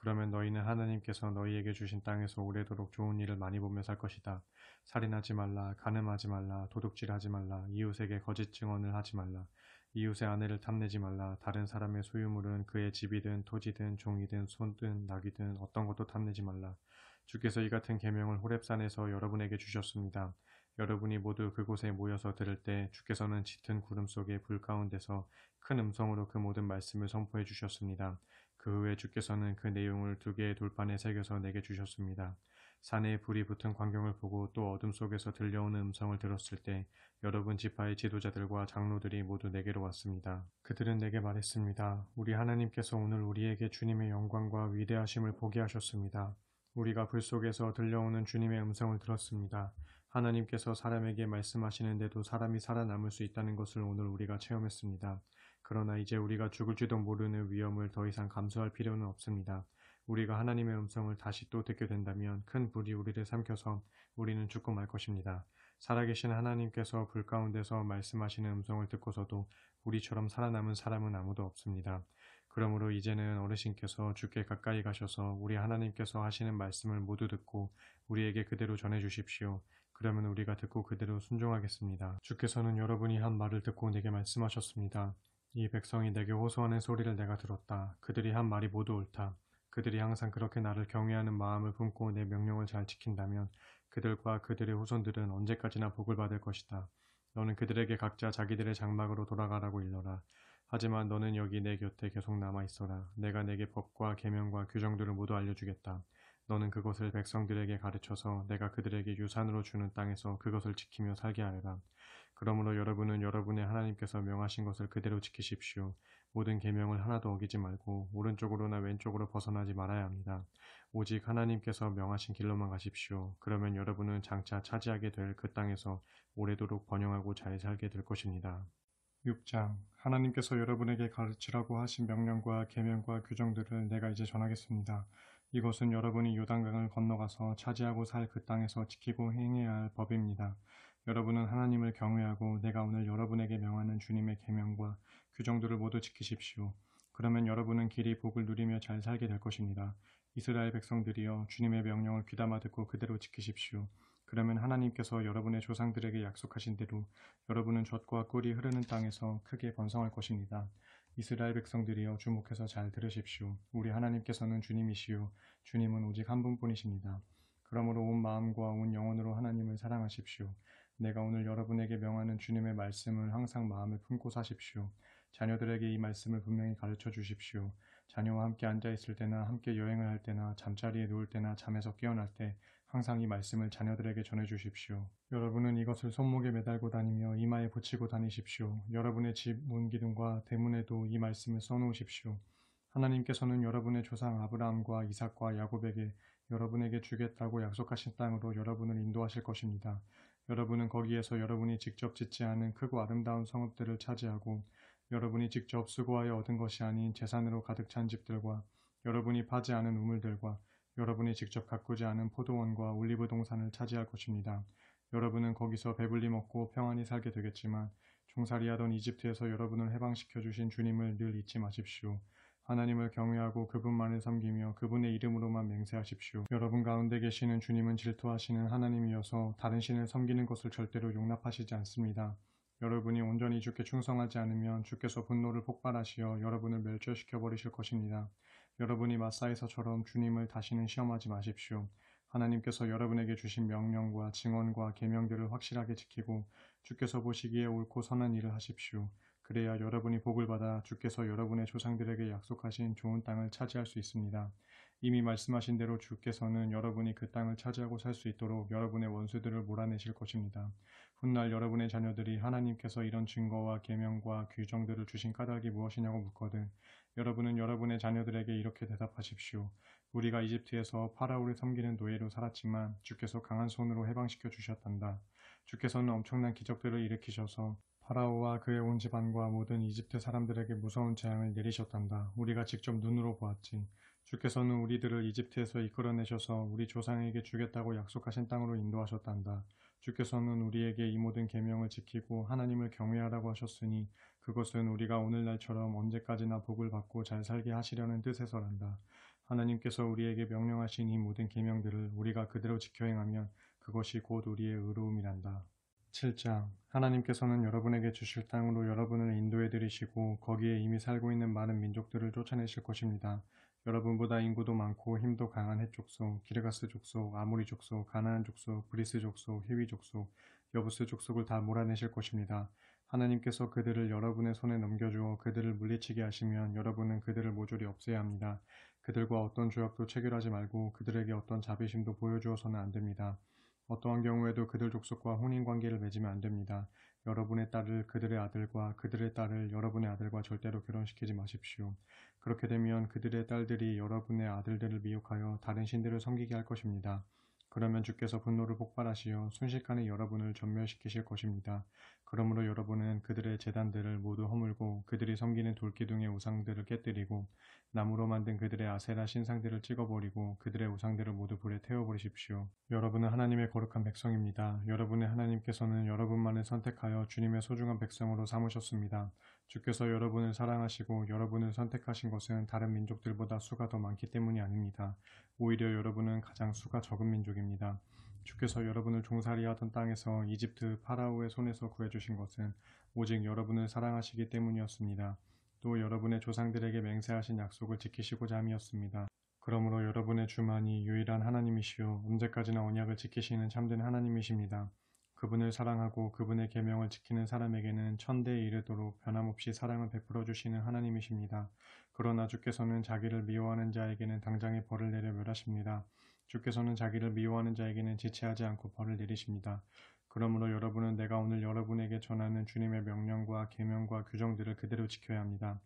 그러면 너희는 하나님께서 너희에게 주신 땅에서 오래도록 좋은 일을 많이 보며 살 것이다. 살인하지 말라, 간음하지 말라, 도둑질하지 말라, 이웃에게 거짓 증언을 하지 말라, 이웃의 아내를 탐내지 말라, 다른 사람의 소유물은 그의 집이든 토지든 종이든 손든 낙이든 어떤 것도 탐내지 말라. 주께서 이 같은 계명을 호렙산에서 여러분에게 주셨습니다. 여러분이 모두 그곳에 모여서 들을 때 주께서는 짙은 구름 속의 불 가운데서 큰 음성으로 그 모든 말씀을 선포해 주셨습니다. 그 후에 주께서는 그 내용을 2개의 돌판에 새겨서 내게 주셨습니다. 산에 불이 붙은 광경을 보고 또 어둠 속에서 들려오는 음성을 들었을 때 여러분 지파의 지도자들과 장로들이 모두 내게로 왔습니다. 그들은 내게 말했습니다. 우리 하나님께서 오늘 우리에게 주님의 영광과 위대하심을 보게 하셨습니다. 우리가 불 속에서 들려오는 주님의 음성을 들었습니다. 하나님께서 사람에게 말씀하시는데도 사람이 살아남을 수 있다는 것을 오늘 우리가 체험했습니다. 그러나 이제 우리가 죽을지도 모르는 위험을 더 이상 감수할 필요는 없습니다. 우리가 하나님의 음성을 다시 또 듣게 된다면 큰 불이 우리를 삼켜서 우리는 죽고 말 것입니다. 살아계신 하나님께서 불 가운데서 말씀하시는 음성을 듣고서도 우리처럼 살아남은 사람은 아무도 없습니다. 그러므로 이제는 어르신께서 주께 가까이 가셔서 우리 하나님께서 하시는 말씀을 모두 듣고 우리에게 그대로 전해 주십시오. 그러면 우리가 듣고 그대로 순종하겠습니다. 주께서는 여러분이 한 말을 듣고 내게 말씀하셨습니다. 이 백성이 내게 호소하는 소리를 내가 들었다. 그들이 한 말이 모두 옳다. 그들이 항상 그렇게 나를 경외하는 마음을 품고 내 명령을 잘 지킨다면 그들과 그들의 후손들은 언제까지나 복을 받을 것이다. 너는 그들에게 각자 자기들의 장막으로 돌아가라고 일러라. 하지만 너는 여기 내 곁에 계속 남아 있어라. 내가 내게 법과 계명과 규정들을 모두 알려주겠다. 너는 그것을 백성들에게 가르쳐서 내가 그들에게 유산으로 주는 땅에서 그것을 지키며 살게 하리라. 그러므로 여러분은 여러분의 하나님께서 명하신 것을 그대로 지키십시오. 모든 계명을 하나도 어기지 말고 오른쪽으로나 왼쪽으로 벗어나지 말아야 합니다. 오직 하나님께서 명하신 길로만 가십시오. 그러면 여러분은 장차 차지하게 될 그 땅에서 오래도록 번영하고 잘 살게 될 것입니다. 6장 하나님께서 여러분에게 가르치라고 하신 명령과 계명과 규정들을 내가 이제 전하겠습니다. 이것은 여러분이 요단강을 건너가서 차지하고 살 그 땅에서 지키고 행해야 할 법입니다. 여러분은 하나님을 경외하고 내가 오늘 여러분에게 명하는 주님의 계명과 규정들을 모두 지키십시오. 그러면 여러분은 길이 복을 누리며 잘 살게 될 것입니다. 이스라엘 백성들이여 주님의 명령을 귀담아 듣고 그대로 지키십시오. 그러면 하나님께서 여러분의 조상들에게 약속하신 대로 여러분은 젖과 꿀이 흐르는 땅에서 크게 번성할 것입니다. 이스라엘 백성들이여 주목해서 잘 들으십시오. 우리 하나님께서는 주님이시요 주님은 오직 한 분뿐이십니다. 그러므로 온 마음과 온 영혼으로 하나님을 사랑하십시오. 내가 오늘 여러분에게 명하는 주님의 말씀을 항상 마음에 품고 사십시오. 자녀들에게 이 말씀을 분명히 가르쳐 주십시오. 자녀와 함께 앉아 있을 때나 함께 여행을 할 때나 잠자리에 누울 때나 잠에서 깨어날 때 항상 이 말씀을 자녀들에게 전해 주십시오. 여러분은 이것을 손목에 매달고 다니며 이마에 붙이고 다니십시오. 여러분의 집 문기둥과 대문에도 이 말씀을 써놓으십시오. 하나님께서는 여러분의 조상 아브라함과 이삭과 야곱에게 여러분에게 주겠다고 약속하신 땅으로 여러분을 인도하실 것입니다. 여러분은 거기에서 여러분이 직접 짓지 않은 크고 아름다운 성읍들을 차지하고 여러분이 직접 수고하여 얻은 것이 아닌 재산으로 가득 찬 집들과 여러분이 파지 않은 우물들과 여러분이 직접 가꾸지 않은 포도원과 올리브 동산을 차지할 것입니다. 여러분은 거기서 배불리 먹고 평안히 살게 되겠지만 종살이하던 이집트에서 여러분을 해방시켜 주신 주님을 늘 잊지 마십시오. 하나님을 경외하고 그분만을 섬기며 그분의 이름으로만 맹세하십시오. 여러분 가운데 계시는 주님은 질투하시는 하나님이어서 다른 신을 섬기는 것을 절대로 용납하시지 않습니다. 여러분이 온전히 주께 충성하지 않으면 주께서 분노를 폭발하시어 여러분을 멸절시켜 버리실 것입니다. 여러분이 마사에서처럼 주님을 다시는 시험하지 마십시오. 하나님께서 여러분에게 주신 명령과 증언과 계명들을 확실하게 지키고 주께서 보시기에 옳고 선한 일을 하십시오. 그래야 여러분이 복을 받아 주께서 여러분의 조상들에게 약속하신 좋은 땅을 차지할 수 있습니다. 이미 말씀하신 대로 주께서는 여러분이 그 땅을 차지하고 살 수 있도록 여러분의 원수들을 몰아내실 것입니다. 훗날 여러분의 자녀들이 하나님께서 이런 증거와 계명과 규정들을 주신 까닭이 무엇이냐고 묻거든 여러분은 여러분의 자녀들에게 이렇게 대답하십시오. 우리가 이집트에서 파라오를 섬기는 노예로 살았지만 주께서 강한 손으로 해방시켜 주셨단다. 주께서는 엄청난 기적들을 일으키셔서 파라오와 그의 온 집안과 모든 이집트 사람들에게 무서운 재앙을 내리셨단다. 우리가 직접 눈으로 보았지. 주께서는 우리들을 이집트에서 이끌어내셔서 우리 조상에게 주겠다고 약속하신 땅으로 인도하셨단다. 주께서는 우리에게 이 모든 계명을 지키고 하나님을 경외하라고 하셨으니 그것은 우리가 오늘날처럼 언제까지나 복을 받고 잘 살게 하시려는 뜻에서란다. 하나님께서 우리에게 명령하신 이 모든 계명들을 우리가 그대로 지켜 행하면 그것이 곧 우리의 의로움이란다. 7장. 하나님께서는 여러분에게 주실 땅으로 여러분을 인도해 드리시고 거기에 이미 살고 있는 많은 민족들을 쫓아내실 것입니다. 여러분보다 인구도 많고 힘도 강한 헷 족속, 기르가스 족속, 아모리 족속, 가나안 족속, 브리스 족속, 히위 족속, 여부스 족속을 다 몰아내실 것입니다. 하나님께서 그들을 여러분의 손에 넘겨주어 그들을 물리치게 하시면 여러분은 그들을 모조리 없애야 합니다. 그들과 어떤 조약도 체결하지 말고 그들에게 어떤 자비심도 보여주어서는 안 됩니다. 어떠한 경우에도 그들 족속과 혼인관계를 맺으면 안 됩니다. 여러분의 딸을 그들의 아들과 그들의 딸을 여러분의 아들과 절대로 결혼시키지 마십시오. 그렇게 되면 그들의 딸들이 여러분의 아들들을 미혹하여 다른 신들을 섬기게 할 것입니다. 그러면 주께서 분노를 폭발하시어 순식간에 여러분을 전멸시키실 것입니다. 그러므로 여러분은 그들의 제단들을 모두 허물고 그들이 섬기는 돌기둥의 우상들을 깨뜨리고 나무로 만든 그들의 아세라 신상들을 찍어버리고 그들의 우상들을 모두 불에 태워버리십시오. 여러분은 하나님의 거룩한 백성입니다. 여러분의 하나님께서는 여러분만을 선택하여 주님의 소중한 백성으로 삼으셨습니다. 주께서 여러분을 사랑하시고 여러분을 선택하신 것은 다른 민족들보다 수가 더 많기 때문이 아닙니다. 오히려 여러분은 가장 수가 적은 민족입니다. 주께서 여러분을 종살이하던 땅에서 이집트 파라오의 손에서 구해주신 것은 오직 여러분을 사랑하시기 때문이었습니다. 또 여러분의 조상들에게 맹세하신 약속을 지키시고자 함이었습니다. 그러므로 여러분의 주만이 유일한 하나님이시요 언제까지나 언약을 지키시는 참된 하나님이십니다. 그분을 사랑하고 그분의 계명을 지키는 사람에게는 천대에 이르도록 변함없이 사랑을 베풀어 주시는 하나님이십니다. 그러나 주께서는 자기를 미워하는 자에게는 당장에 벌을 내려 멸하십니다. 주께서는 자기를 미워하는 자에게는 지체하지 않고 벌을 내리십니다. 그러므로 여러분은 내가 오늘 여러분에게 전하는 주님의 명령과 계명과 규정들을 그대로 지켜야 합니다.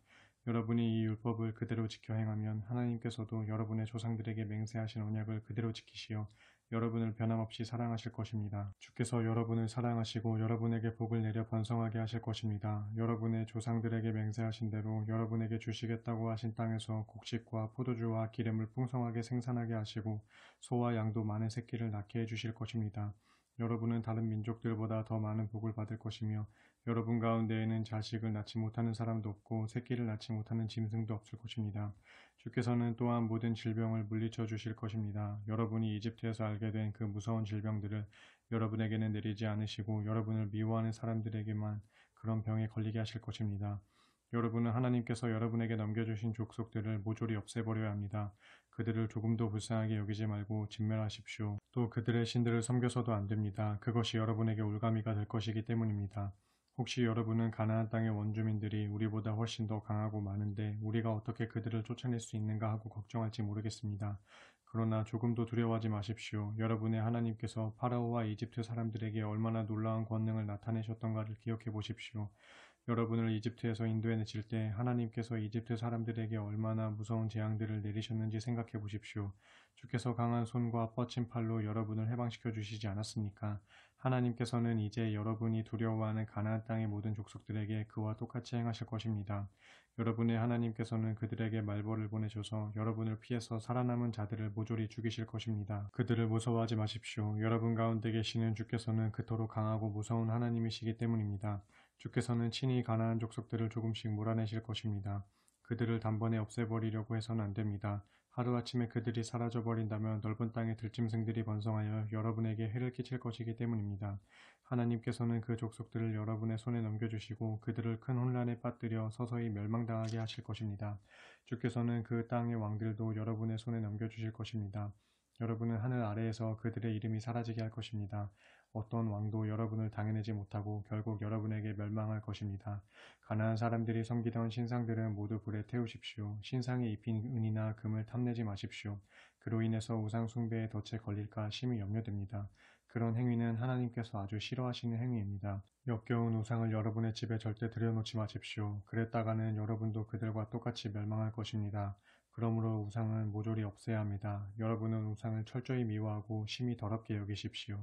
여러분이 이 율법을 그대로 지켜 행하면 하나님께서도 여러분의 조상들에게 맹세하신 언약을 그대로 지키시어 여러분을 변함없이 사랑하실 것입니다. 주께서 여러분을 사랑하시고 여러분에게 복을 내려 번성하게 하실 것입니다. 여러분의 조상들에게 맹세하신 대로 여러분에게 주시겠다고 하신 땅에서 곡식과 포도주와 기름을 풍성하게 생산하게 하시고 소와 양도 많은 새끼를 낳게 해주실 것입니다. 여러분은 다른 민족들보다 더 많은 복을 받을 것이며 여러분 가운데에는 자식을 낳지 못하는 사람도 없고 새끼를 낳지 못하는 짐승도 없을 것입니다. 주께서는 또한 모든 질병을 물리쳐 주실 것입니다. 여러분이 이집트에서 알게 된 그 무서운 질병들을 여러분에게는 내리지 않으시고 여러분을 미워하는 사람들에게만 그런 병에 걸리게 하실 것입니다. 여러분은 하나님께서 여러분에게 넘겨주신 족속들을 모조리 없애버려야 합니다. 그들을 조금도 불쌍하게 여기지 말고 진멸하십시오. 또 그들의 신들을 섬겨서도 안 됩니다. 그것이 여러분에게 올가미가 될 것이기 때문입니다. 혹시 여러분은 가나안 땅의 원주민들이 우리보다 훨씬 더 강하고 많은데 우리가 어떻게 그들을 쫓아낼 수 있는가 하고 걱정할지 모르겠습니다. 그러나 조금도 두려워하지 마십시오. 여러분의 하나님께서 파라오와 이집트 사람들에게 얼마나 놀라운 권능을 나타내셨던가를 기억해 보십시오. 여러분을 이집트에서 인도해내실 때 하나님께서 이집트 사람들에게 얼마나 무서운 재앙들을 내리셨는지 생각해 보십시오. 주께서 강한 손과 뻗친 팔로 여러분을 해방시켜 주시지 않았습니까? 하나님께서는 이제 여러분이 두려워하는 가나안 땅의 모든 족속들에게 그와 똑같이 행하실 것입니다. 여러분의 하나님께서는 그들에게 말벌을 보내셔서 여러분을 피해서 살아남은 자들을 모조리 죽이실 것입니다. 그들을 무서워하지 마십시오. 여러분 가운데 계시는 주께서는 그토록 강하고 무서운 하나님이시기 때문입니다. 주께서는 친히 가나안 족속들을 조금씩 몰아내실 것입니다. 그들을 단번에 없애버리려고 해서는 안 됩니다. 하루아침에 그들이 사라져버린다면 넓은 땅의 들짐승들이 번성하여 여러분에게 해를 끼칠 것이기 때문입니다. 하나님께서는 그 족속들을 여러분의 손에 넘겨주시고 그들을 큰 혼란에 빠뜨려 서서히 멸망당하게 하실 것입니다. 주께서는 그 땅의 왕들도 여러분의 손에 넘겨주실 것입니다. 여러분은 하늘 아래에서 그들의 이름이 사라지게 할 것입니다. 어떤 왕도 여러분을 당해내지 못하고 결국 여러분에게 멸망할 것입니다. 가나안 사람들이 섬기던 신상들은 모두 불에 태우십시오. 신상에 입힌 은이나 금을 탐내지 마십시오. 그로 인해서 우상 숭배에 덫에 걸릴까 심히 염려됩니다. 그런 행위는 하나님께서 아주 싫어하시는 행위입니다. 역겨운 우상을 여러분의 집에 절대 들여놓지 마십시오. 그랬다가는 여러분도 그들과 똑같이 멸망할 것입니다. 그러므로 우상을 모조리 없애야 합니다. 여러분은 우상을 철저히 미워하고 심히 더럽게 여기십시오.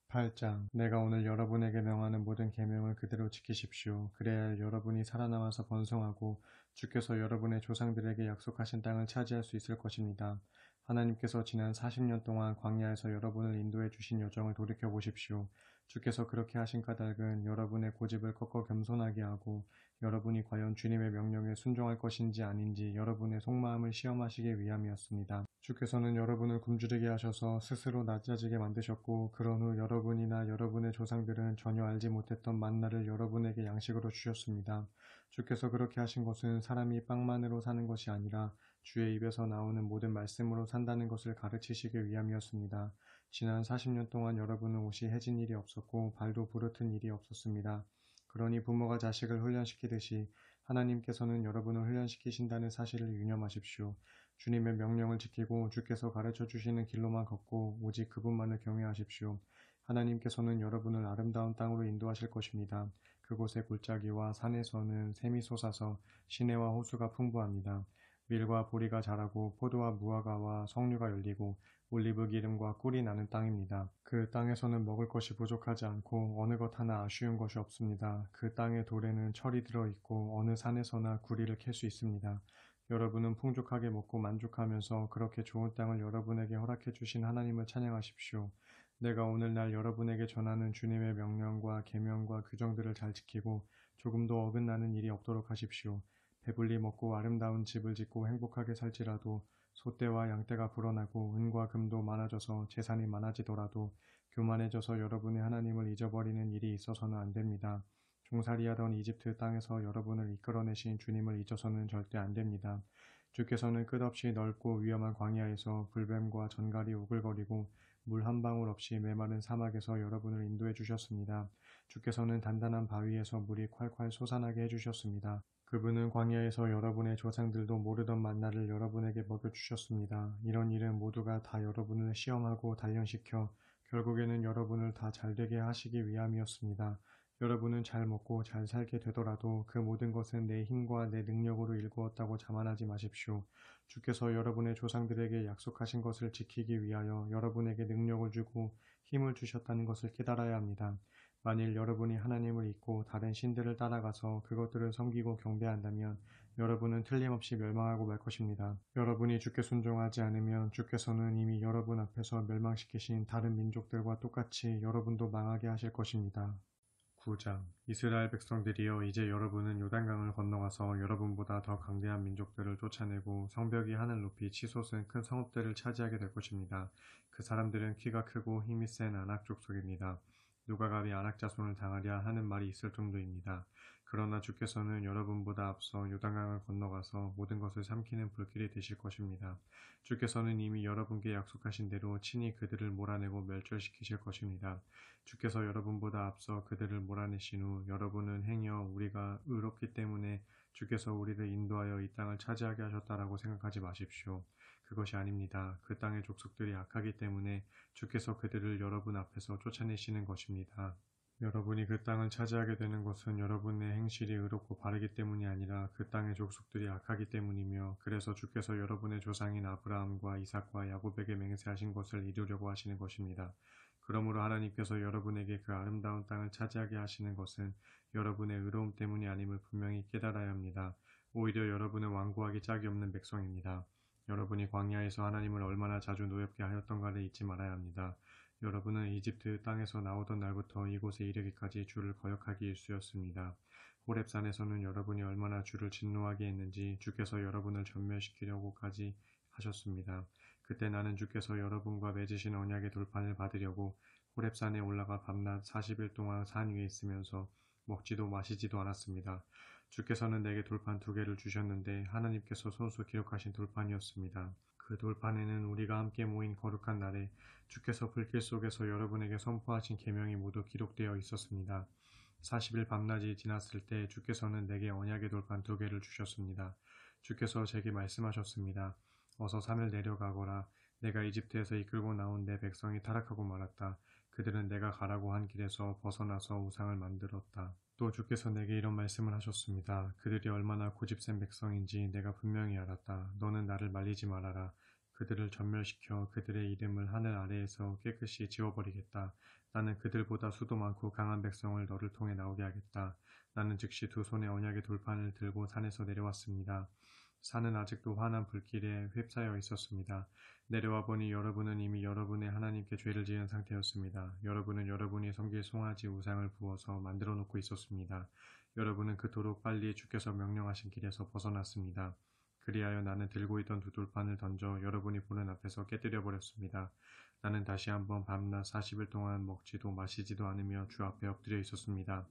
8장. 내가 오늘 여러분에게 명하는 모든 계명을 그대로 지키십시오. 그래야 여러분이 살아남아서 번성하고 주께서 여러분의 조상들에게 약속하신 땅을 차지할 수 있을 것입니다. 하나님께서 지난 40년 동안 광야에서 여러분을 인도해 주신 여정을 돌이켜 보십시오. 주께서 그렇게 하신 까닭은 여러분의 고집을 꺾어 겸손하게 하고 여러분이 과연 주님의 명령에 순종할 것인지 아닌지 여러분의 속마음을 시험하시기 위함이었습니다. 주께서는 여러분을 굶주리게 하셔서 스스로 낮아지게 만드셨고 그런 후 여러분이나 여러분의 조상들은 전혀 알지 못했던 만나를 여러분에게 양식으로 주셨습니다. 주께서 그렇게 하신 것은 사람이 빵만으로 사는 것이 아니라 주의 입에서 나오는 모든 말씀으로 산다는 것을 가르치시기 위함이었습니다. 지난 40년 동안 여러분은 옷이 해진 일이 없었고 발도 부르튼 일이 없었습니다. 그러니 부모가 자식을 훈련시키듯이 하나님께서는 여러분을 훈련시키신다는 사실을 유념하십시오. 주님의 명령을 지키고 주께서 가르쳐 주시는 길로만 걷고 오직 그분만을 경외하십시오. 하나님께서는 여러분을 아름다운 땅으로 인도하실 것입니다. 그곳의 골짜기와 산에서는 샘이 솟아서 시내와 호수가 풍부합니다. 밀과 보리가 자라고 포도와 무화과와 석류가 열리고 올리브 기름과 꿀이 나는 땅입니다. 그 땅에서는 먹을 것이 부족하지 않고 어느 것 하나 아쉬운 것이 없습니다. 그 땅의 돌에는 철이 들어있고 어느 산에서나 구리를 캘 수 있습니다. 여러분은 풍족하게 먹고 만족하면서 그렇게 좋은 땅을 여러분에게 허락해 주신 하나님을 찬양하십시오. 내가 오늘날 여러분에게 전하는 주님의 명령과 계명과 규정들을 잘 지키고 조금도 어긋나는 일이 없도록 하십시오. 배불리 먹고 아름다운 집을 짓고 행복하게 살지라도 소떼와 양떼가 불어나고 은과 금도 많아져서 재산이 많아지더라도 교만해져서 여러분의 하나님을 잊어버리는 일이 있어서는 안 됩니다. 종살이하던 이집트 땅에서 여러분을 이끌어내신 주님을 잊어서는 절대 안 됩니다. 주께서는 끝없이 넓고 위험한 광야에서 불뱀과 전갈이 우글거리고 물 한 방울 없이 메마른 사막에서 여러분을 인도해 주셨습니다. 주께서는 단단한 바위에서 물이 콸콸 솟아나게 해주셨습니다. 그분은 광야에서 여러분의 조상들도 모르던 만나를 여러분에게 먹여주셨습니다. 이런 일은 모두가 다 여러분을 시험하고 단련시켜 결국에는 여러분을 다 잘되게 하시기 위함이었습니다. 여러분은 잘 먹고 잘 살게 되더라도 그 모든 것은 내 힘과 내 능력으로 일구었다고 자만하지 마십시오. 주께서 여러분의 조상들에게 약속하신 것을 지키기 위하여 여러분에게 능력을 주고 힘을 주셨다는 것을 깨달아야 합니다. 만일 여러분이 하나님을 잊고 다른 신들을 따라가서 그것들을 섬기고 경배한다면 여러분은 틀림없이 멸망하고 말 것입니다. 여러분이 주께 순종하지 않으면 주께서는 이미 여러분 앞에서 멸망시키신 다른 민족들과 똑같이 여러분도 망하게 하실 것입니다. 9장 이스라엘 백성들이여 이제 여러분은 요단강을 건너가서 여러분보다 더 강대한 민족들을 쫓아내고 성벽이 하늘 높이 치솟은 큰 성읍들을 차지하게 될 것입니다. 그 사람들은 키가 크고 힘이 센 아낙 족속입니다. 누가 감히 아낙 자손을 당하랴 하는 말이 있을 정도입니다. 그러나 주께서는 여러분보다 앞서 요단강을 건너가서 모든 것을 삼키는 불길이 되실 것입니다. 주께서는 이미 여러분께 약속하신 대로 친히 그들을 몰아내고 멸절시키실 것입니다. 주께서 여러분보다 앞서 그들을 몰아내신 후 여러분은 행여 우리가 의롭기 때문에 주께서 우리를 인도하여 이 땅을 차지하게 하셨다라고 생각하지 마십시오. 그것이 아닙니다. 그 땅의 족속들이 악하기 때문에 주께서 그들을 여러분 앞에서 쫓아내시는 것입니다. 여러분이 그 땅을 차지하게 되는 것은 여러분의 행실이 의롭고 바르기 때문이 아니라 그 땅의 족속들이 악하기 때문이며 그래서 주께서 여러분의 조상인 아브라함과 이삭과 야곱에게 맹세하신 것을 이루려고 하시는 것입니다. 그러므로 하나님께서 여러분에게 그 아름다운 땅을 차지하게 하시는 것은 여러분의 의로움 때문이 아님을 분명히 깨달아야 합니다. 오히려 여러분은 완고하기 짝이 없는 백성입니다. 여러분이 광야에서 하나님을 얼마나 자주 노엽게 하였던가를 잊지 말아야 합니다. 여러분은 이집트 땅에서 나오던 날부터 이곳에 이르기까지 주를 거역하기 일쑤였습니다. 호렙산에서는 여러분이 얼마나 주를 진노하게 했는지 주께서 여러분을 전멸시키려고까지 하셨습니다. 그때 나는 주께서 여러분과 맺으신 언약의 돌판을 받으려고 호렙산에 올라가 밤낮 40일 동안 산 위에 있으면서 먹지도 마시지도 않았습니다. 주께서는 내게 돌판 2개를 주셨는데 하나님께서 손수 기록하신 돌판이었습니다. 그 돌판에는 우리가 함께 모인 거룩한 날에 주께서 불길 속에서 여러분에게 선포하신 계명이 모두 기록되어 있었습니다. 40일 밤낮이 지났을 때 주께서는 내게 언약의 돌판 2개를 주셨습니다. 주께서 제게 말씀하셨습니다. 어서 산을 내려가거라. 내가 이집트에서 이끌고 나온 내 백성이 타락하고 말았다. 그들은 내가 가라고 한 길에서 벗어나서 우상을 만들었다. 또 주께서 내게 이런 말씀을 하셨습니다. 그들이 얼마나 고집센 백성인지 내가 분명히 알았다. 너는 나를 말리지 말아라. 그들을 전멸시켜 그들의 이름을 하늘 아래에서 깨끗이 지워버리겠다. 나는 그들보다 수도 많고 강한 백성을 너를 통해 나오게 하겠다. 나는 즉시 2손에 언약의 돌판을 들고 산에서 내려왔습니다. 산은 아직도 환한 불길에 휩싸여 있었습니다. 내려와 보니 여러분은 이미 여러분의 하나님께 죄를 지은 상태였습니다. 여러분은 여러분이 섬길 송아지 우상을 부어서 만들어 놓고 있었습니다. 여러분은 그토록 빨리 주께서 명령하신 길에서 벗어났습니다. 그리하여 나는 들고 있던 두 돌판을 던져 여러분이 보는 앞에서 깨뜨려 버렸습니다. 나는 다시 한번 밤낮 40일 동안 먹지도 마시지도 않으며 주 앞에 엎드려 있었습니다.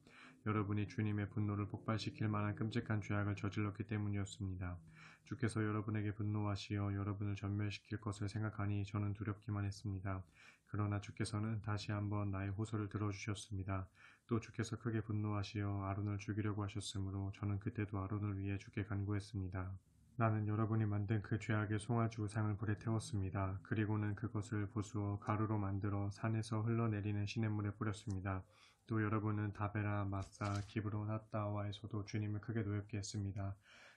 여러분이 주님의 분노를 폭발시킬 만한 끔찍한 죄악을 저질렀기 때문이었습니다. 주께서 여러분에게 분노하시어 여러분을 전멸시킬 것을 생각하니 저는 두렵기만 했습니다. 그러나 주께서는 다시 한번 나의 호소를 들어주셨습니다. 또 주께서 크게 분노하시어 아론을 죽이려고 하셨으므로 저는 그때도 아론을 위해 주께 간구했습니다. 나는 여러분이 만든 그 죄악의 송아지 우상을 불에 태웠습니다. 그리고는 그것을 부수어 가루로 만들어 산에서 흘러내리는 시냇물에 뿌렸습니다. 또 여러분은 다베라, 마사, 기브론, 핫다와에서도 주님을 크게 노엽게 했습니다.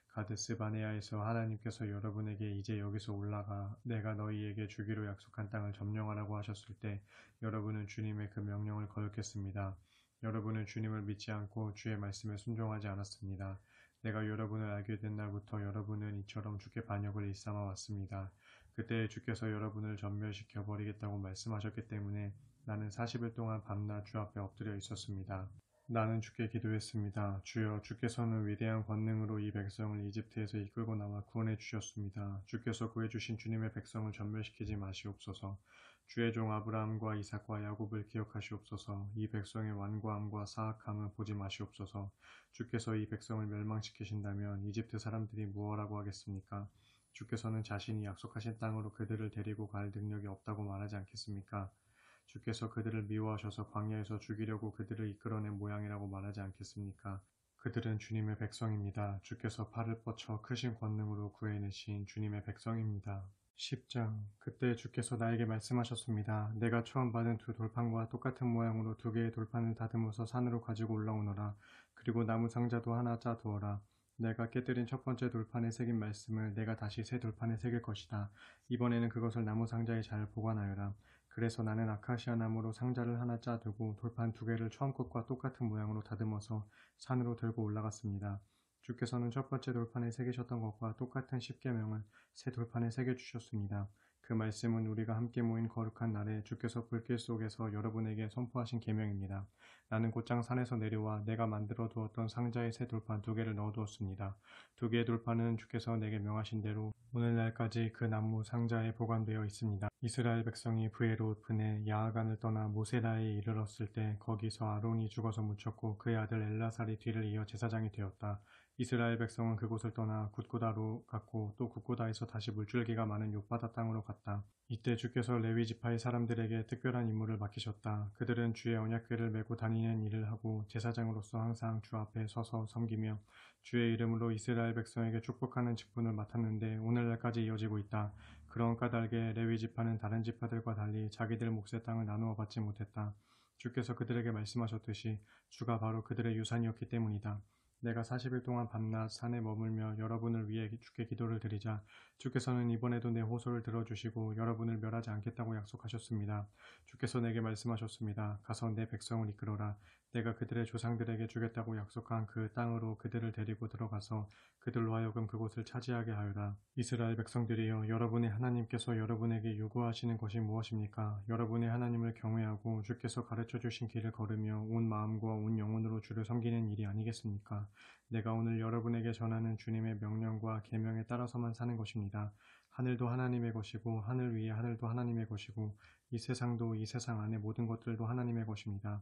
가데스 바네아에서 하나님께서 여러분에게 이제 여기서 올라가 내가 너희에게 주기로 약속한 땅을 점령하라고 하셨을 때 여러분은 주님의 그 명령을 거역했습니다. 여러분은 주님을 믿지 않고 주의 말씀에 순종하지 않았습니다. 내가 여러분을 알게 된 날부터 여러분은 이처럼 주께 반역을 일삼아 왔습니다. 그때 주께서 여러분을 전멸시켜 버리겠다고 말씀하셨기 때문에 나는 40일 동안 밤낮 주 앞에 엎드려 있었습니다. 나는 주께 기도했습니다. 주여, 주께서는 위대한 권능으로 이 백성을 이집트에서 이끌고 나와 구원해 주셨습니다. 주께서 구해주신 주님의 백성을 전멸시키지 마시옵소서. 주의 종 아브라함과 이삭과 야곱을 기억하시옵소서. 이 백성의 완고함과 사악함을 보지 마시옵소서. 주께서 이 백성을 멸망시키신다면 이집트 사람들이 무엇라고 하겠습니까? 주께서는 자신이 약속하신 땅으로 그들을 데리고 갈 능력이 없다고 말하지 않겠습니까? 주께서 그들을 미워하셔서 광야에서 죽이려고 그들을 이끌어낸 모양이라고 말하지 않겠습니까? 그들은 주님의 백성입니다. 주께서 팔을 뻗쳐 크신 권능으로 구해내신 주님의 백성입니다. 10장. 그때 주께서 나에게 말씀하셨습니다. 내가 처음 받은 두 돌판과 똑같은 모양으로 두 개의 돌판을 다듬어서 산으로 가지고 올라오너라. 그리고 나무 상자도 하나 짜두어라. 내가 깨뜨린 첫 번째 돌판에 새긴 말씀을 내가 다시 새 돌판에 새길 것이다. 이번에는 그것을 나무 상자에 잘 보관하여라. 그래서 나는 아카시아 나무로 상자를 하나 짜두고 돌판 두 개를 처음 것과 똑같은 모양으로 다듬어서 산으로 들고 올라갔습니다. 주께서는 첫 번째 돌판에 새기셨던 것과 똑같은 십계명을 새 돌판에 새겨주셨습니다. 그 말씀은 우리가 함께 모인 거룩한 날에 주께서 불길 속에서 여러분에게 선포하신 계명입니다. 나는 곧장 산에서 내려와 내가 만들어 두었던 상자에 새 돌판 두 개를 넣어두었습니다. 두 개의 돌판은 주께서 내게 명하신 대로 오늘날까지 그 나무 상자에 보관되어 있습니다. 이스라엘 백성이 브에롯 분에 야하간을 떠나 모세라에 이르렀을 때 거기서 아론이 죽어서 묻혔고 그의 아들 엘라살이 뒤를 이어 제사장이 되었다. 이스라엘 백성은 그곳을 떠나 굿고다로 갔고 또 굿고다에서 다시 물줄기가 많은 욥바다 땅으로 갔다. 이때 주께서 레위 지파의 사람들에게 특별한 임무를 맡기셨다. 그들은 주의 언약궤를 메고 다니는 일을 하고 제사장으로서 항상 주 앞에 서서 섬기며 주의 이름으로 이스라엘 백성에게 축복하는 직분을 맡았는데 오늘날까지 이어지고 있다. 그런 까닭에 레위 지파는 다른 지파들과 달리 자기들 몫의 땅을 나누어 받지 못했다. 주께서 그들에게 말씀하셨듯이 주가 바로 그들의 유산이었기 때문이다. 내가 40일 동안 밤낮 산에 머물며 여러분을 위해 주께 기도를 드리자 주께서는 이번에도 내 호소를 들어주시고 여러분을 멸하지 않겠다고 약속하셨습니다. 주께서 내게 말씀하셨습니다. 가서 내 백성을 이끌어라. 내가 그들의 조상들에게 주겠다고 약속한 그 땅으로 그들을 데리고 들어가서 그들로 하여금 그곳을 차지하게 하여라. 이스라엘 백성들이여, 여러분의 하나님께서 여러분에게 요구하시는 것이 무엇입니까? 여러분의 하나님을 경외하고 주께서 가르쳐 주신 길을 걸으며 온 마음과 온 영혼으로 주를 섬기는 일이 아니겠습니까? 내가 오늘 여러분에게 전하는 주님의 명령과 계명에 따라서만 사는 것입니다. 하늘도 하나님의 것이고 하늘 위에 하늘도 하나님의 것이고 이 세상도 이 세상 안의 모든 것들도 하나님의 것입니다.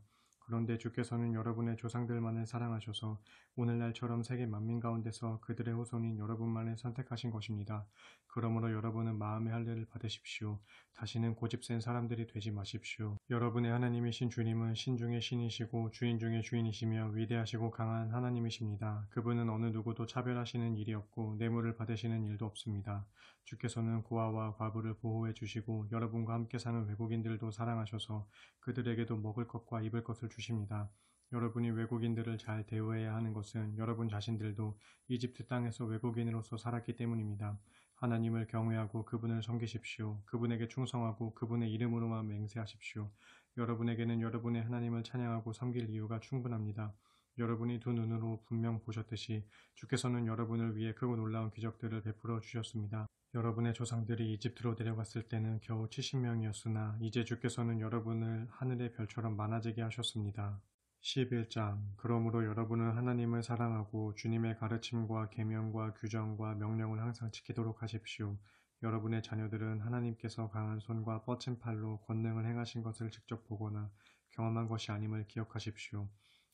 그런데 주께서는 여러분의 조상들만을 사랑하셔서 오늘날처럼 세계 만민 가운데서 그들의 후손인 여러분만을 선택하신 것입니다. 그러므로 여러분은 마음의 할례를 받으십시오. 다시는 고집센 사람들이 되지 마십시오. 여러분의 하나님이신 주님은 신 중의 신이시고 주인 중의 주인이시며 위대하시고 강한 하나님이십니다. 그분은 어느 누구도 차별하시는 일이 없고 뇌물을 받으시는 일도 없습니다. 주께서는 고아와 과부를 보호해 주시고 여러분과 함께 사는 외국인들도 사랑하셔서 그들에게도 먹을 것과 입을 것을 주십니다. 여러분이 외국인들을 잘 대우해야 하는 것은 여러분 자신들도 이집트 땅에서 외국인으로서 살았기 때문입니다. 하나님을 경외하고 그분을 섬기십시오. 그분에게 충성하고 그분의 이름으로만 맹세하십시오. 여러분에게는 여러분의 하나님을 찬양하고 섬길 이유가 충분합니다. 여러분이 두 눈으로 분명 보셨듯이 주께서는 여러분을 위해 크고 놀라운 기적들을 베풀어 주셨습니다. 여러분의 조상들이 이집트로 내려갔을 때는 겨우 70명이었으나 이제 주께서는 여러분을 하늘의 별처럼 많아지게 하셨습니다. 11장 그러므로 여러분은 하나님을 사랑하고 주님의 가르침과 계명과 규정과 명령을 항상 지키도록 하십시오. 여러분의 자녀들은 하나님께서 강한 손과 뻗친 팔로 권능을 행하신 것을 직접 보거나 경험한 것이 아님을 기억하십시오.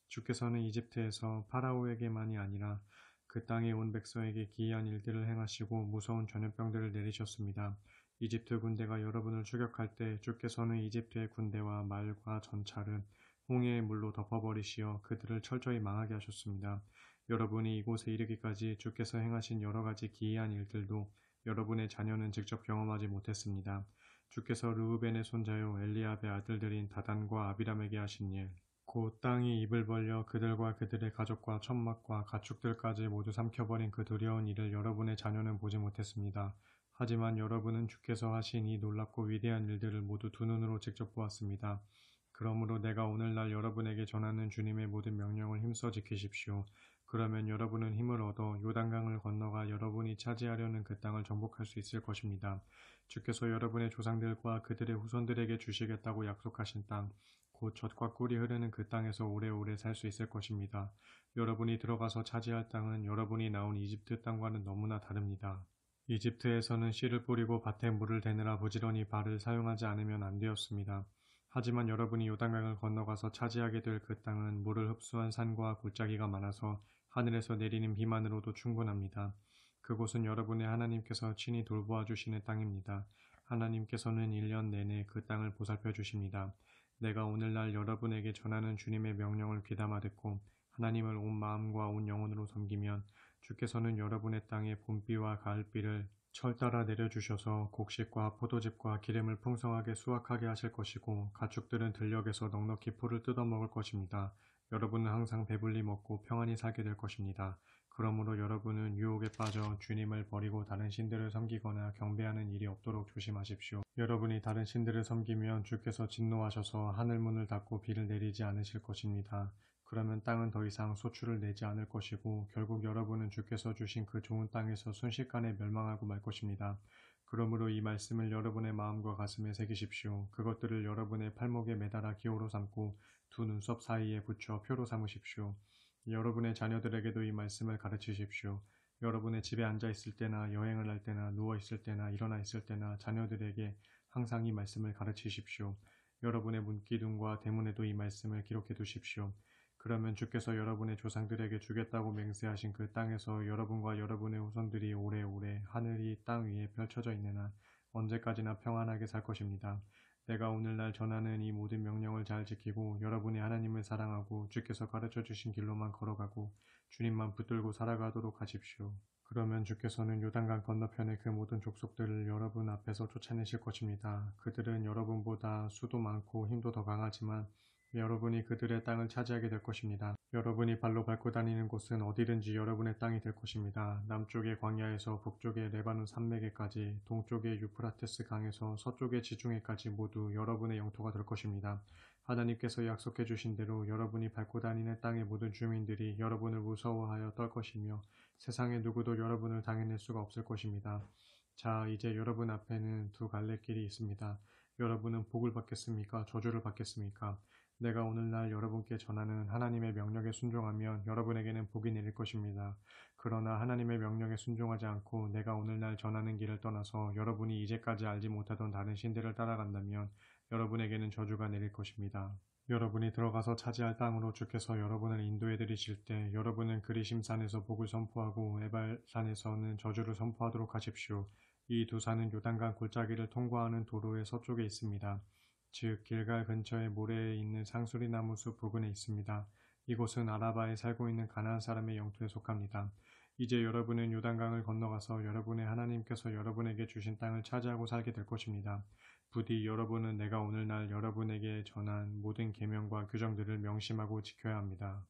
주께서는 이집트에서 파라오에게만이 아니라 그 땅에 온 백성에게 기이한 일들을 행하시고 무서운 전염병들을 내리셨습니다. 이집트 군대가 여러분을 추격할 때 주께서는 이집트의 군대와 말과 전차를 홍해의 물로 덮어버리시어 그들을 철저히 망하게 하셨습니다. 여러분이 이곳에 이르기까지 주께서 행하신 여러 가지 기이한 일들도 여러분의 자녀는 직접 경험하지 못했습니다. 주께서 르우벤의 손자요 엘리압의 아들들인 다단과 아비람에게 하신 일, 곧 땅이 입을 벌려 그들과 그들의 가족과 천막과 가축들까지 모두 삼켜버린 그 두려운 일을 여러분의 자녀는 보지 못했습니다. 하지만 여러분은 주께서 하신 이 놀랍고 위대한 일들을 모두 두 눈으로 직접 보았습니다. 그러므로 내가 오늘날 여러분에게 전하는 주님의 모든 명령을 힘써 지키십시오. 그러면 여러분은 힘을 얻어 요단강을 건너가 여러분이 차지하려는 그 땅을 정복할 수 있을 것입니다. 주께서 여러분의 조상들과 그들의 후손들에게 주시겠다고 약속하신 땅, 곧 젖과 꿀이 흐르는 그 땅에서 오래오래 살 수 있을 것입니다. 여러분이 들어가서 차지할 땅은 여러분이 나온 이집트 땅과는 너무나 다릅니다. 이집트에서는 씨를 뿌리고 밭에 물을 대느라 부지런히 발을 사용하지 않으면 안 되었습니다. 하지만 여러분이 요단강을 건너가서 차지하게 될 그 땅은 물을 흡수한 산과 골짜기가 많아서 하늘에서 내리는 비만으로도 충분합니다. 그곳은 여러분의 하나님께서 친히 돌보아 주시는 땅입니다. 하나님께서는 1년 내내 그 땅을 보살펴 주십니다. 내가 오늘날 여러분에게 전하는 주님의 명령을 귀담아 듣고 하나님을 온 마음과 온 영혼으로 섬기면 주께서는 여러분의 땅에 봄비와 가을비를 철 따라 내려주셔서 곡식과 포도즙과 기름을 풍성하게 수확하게 하실 것이고 가축들은 들녘에서 넉넉히 풀을 뜯어먹을 것입니다. 여러분은 항상 배불리 먹고 평안히 살게 될 것입니다. 그러므로 여러분은 유혹에 빠져 주님을 버리고 다른 신들을 섬기거나 경배하는 일이 없도록 조심하십시오. 여러분이 다른 신들을 섬기면 주께서 진노하셔서 하늘문을 닫고 비를 내리지 않으실 것입니다. 그러면 땅은 더 이상 소출을 내지 않을 것이고 결국 여러분은 주께서 주신 그 좋은 땅에서 순식간에 멸망하고 말 것입니다. 그러므로 이 말씀을 여러분의 마음과 가슴에 새기십시오. 그것들을 여러분의 팔목에 매달아 기호로 삼고 두 눈썹 사이에 붙여 표로 삼으십시오. 여러분의 자녀들에게도 이 말씀을 가르치십시오. 여러분의 집에 앉아 있을 때나 여행을 할 때나 누워 있을 때나 일어나 있을 때나 자녀들에게 항상 이 말씀을 가르치십시오. 여러분의 문기둥과 대문에도 이 말씀을 기록해 두십시오. 그러면 주께서 여러분의 조상들에게 주겠다고 맹세하신 그 땅에서 여러분과 여러분의 후손들이 오래오래 하늘이 땅 위에 펼쳐져 있는 한 언제까지나 평안하게 살 것입니다. 내가 오늘날 전하는 이 모든 명령을 잘 지키고 여러분이 하나님을 사랑하고 주께서 가르쳐 주신 길로만 걸어가고 주님만 붙들고 살아가도록 하십시오. 그러면 주께서는 요단강 건너편의 그 모든 족속들을 여러분 앞에서 쫓아내실 것입니다. 그들은 여러분보다 수도 많고 힘도 더 강하지만 여러분이 그들의 땅을 차지하게 될 것입니다. 여러분이 발로 밟고 다니는 곳은 어디든지 여러분의 땅이 될 것입니다. 남쪽의 광야에서 북쪽의 레바논 산맥에까지, 동쪽의 유프라테스 강에서 서쪽의 지중해까지 모두 여러분의 영토가 될 것입니다. 하나님께서 약속해 주신 대로 여러분이 밟고 다니는 땅의 모든 주민들이 여러분을 무서워하여 떨 것이며 세상의 누구도 여러분을 당해낼 수가 없을 것입니다. 자, 이제 여러분 앞에는 두 갈래 길이 있습니다. 여러분은 복을 받겠습니까? 저주를 받겠습니까? 내가 오늘날 여러분께 전하는 하나님의 명령에 순종하면 여러분에게는 복이 내릴 것입니다. 그러나 하나님의 명령에 순종하지 않고 내가 오늘날 전하는 길을 떠나서 여러분이 이제까지 알지 못하던 다른 신들을 따라간다면 여러분에게는 저주가 내릴 것입니다. 여러분이 들어가서 차지할 땅으로 주께서 여러분을 인도해 드리실 때 여러분은 그리심산에서 복을 선포하고 에발산에서는 저주를 선포하도록 하십시오. 이 두 산은 요단강 골짜기를 통과하는 도로의 서쪽에 있습니다. 즉 길갈 근처의 모래에 있는 상수리나무 숲 부근에 있습니다. 이곳은 아라바에 살고 있는 가나안 사람의 영토에 속합니다. 이제 여러분은 요단강을 건너가서 여러분의 하나님께서 여러분에게 주신 땅을 차지하고 살게 될 것입니다. 부디 여러분은 내가 오늘날 여러분에게 전한 모든 계명과 규정들을 명심하고 지켜야 합니다.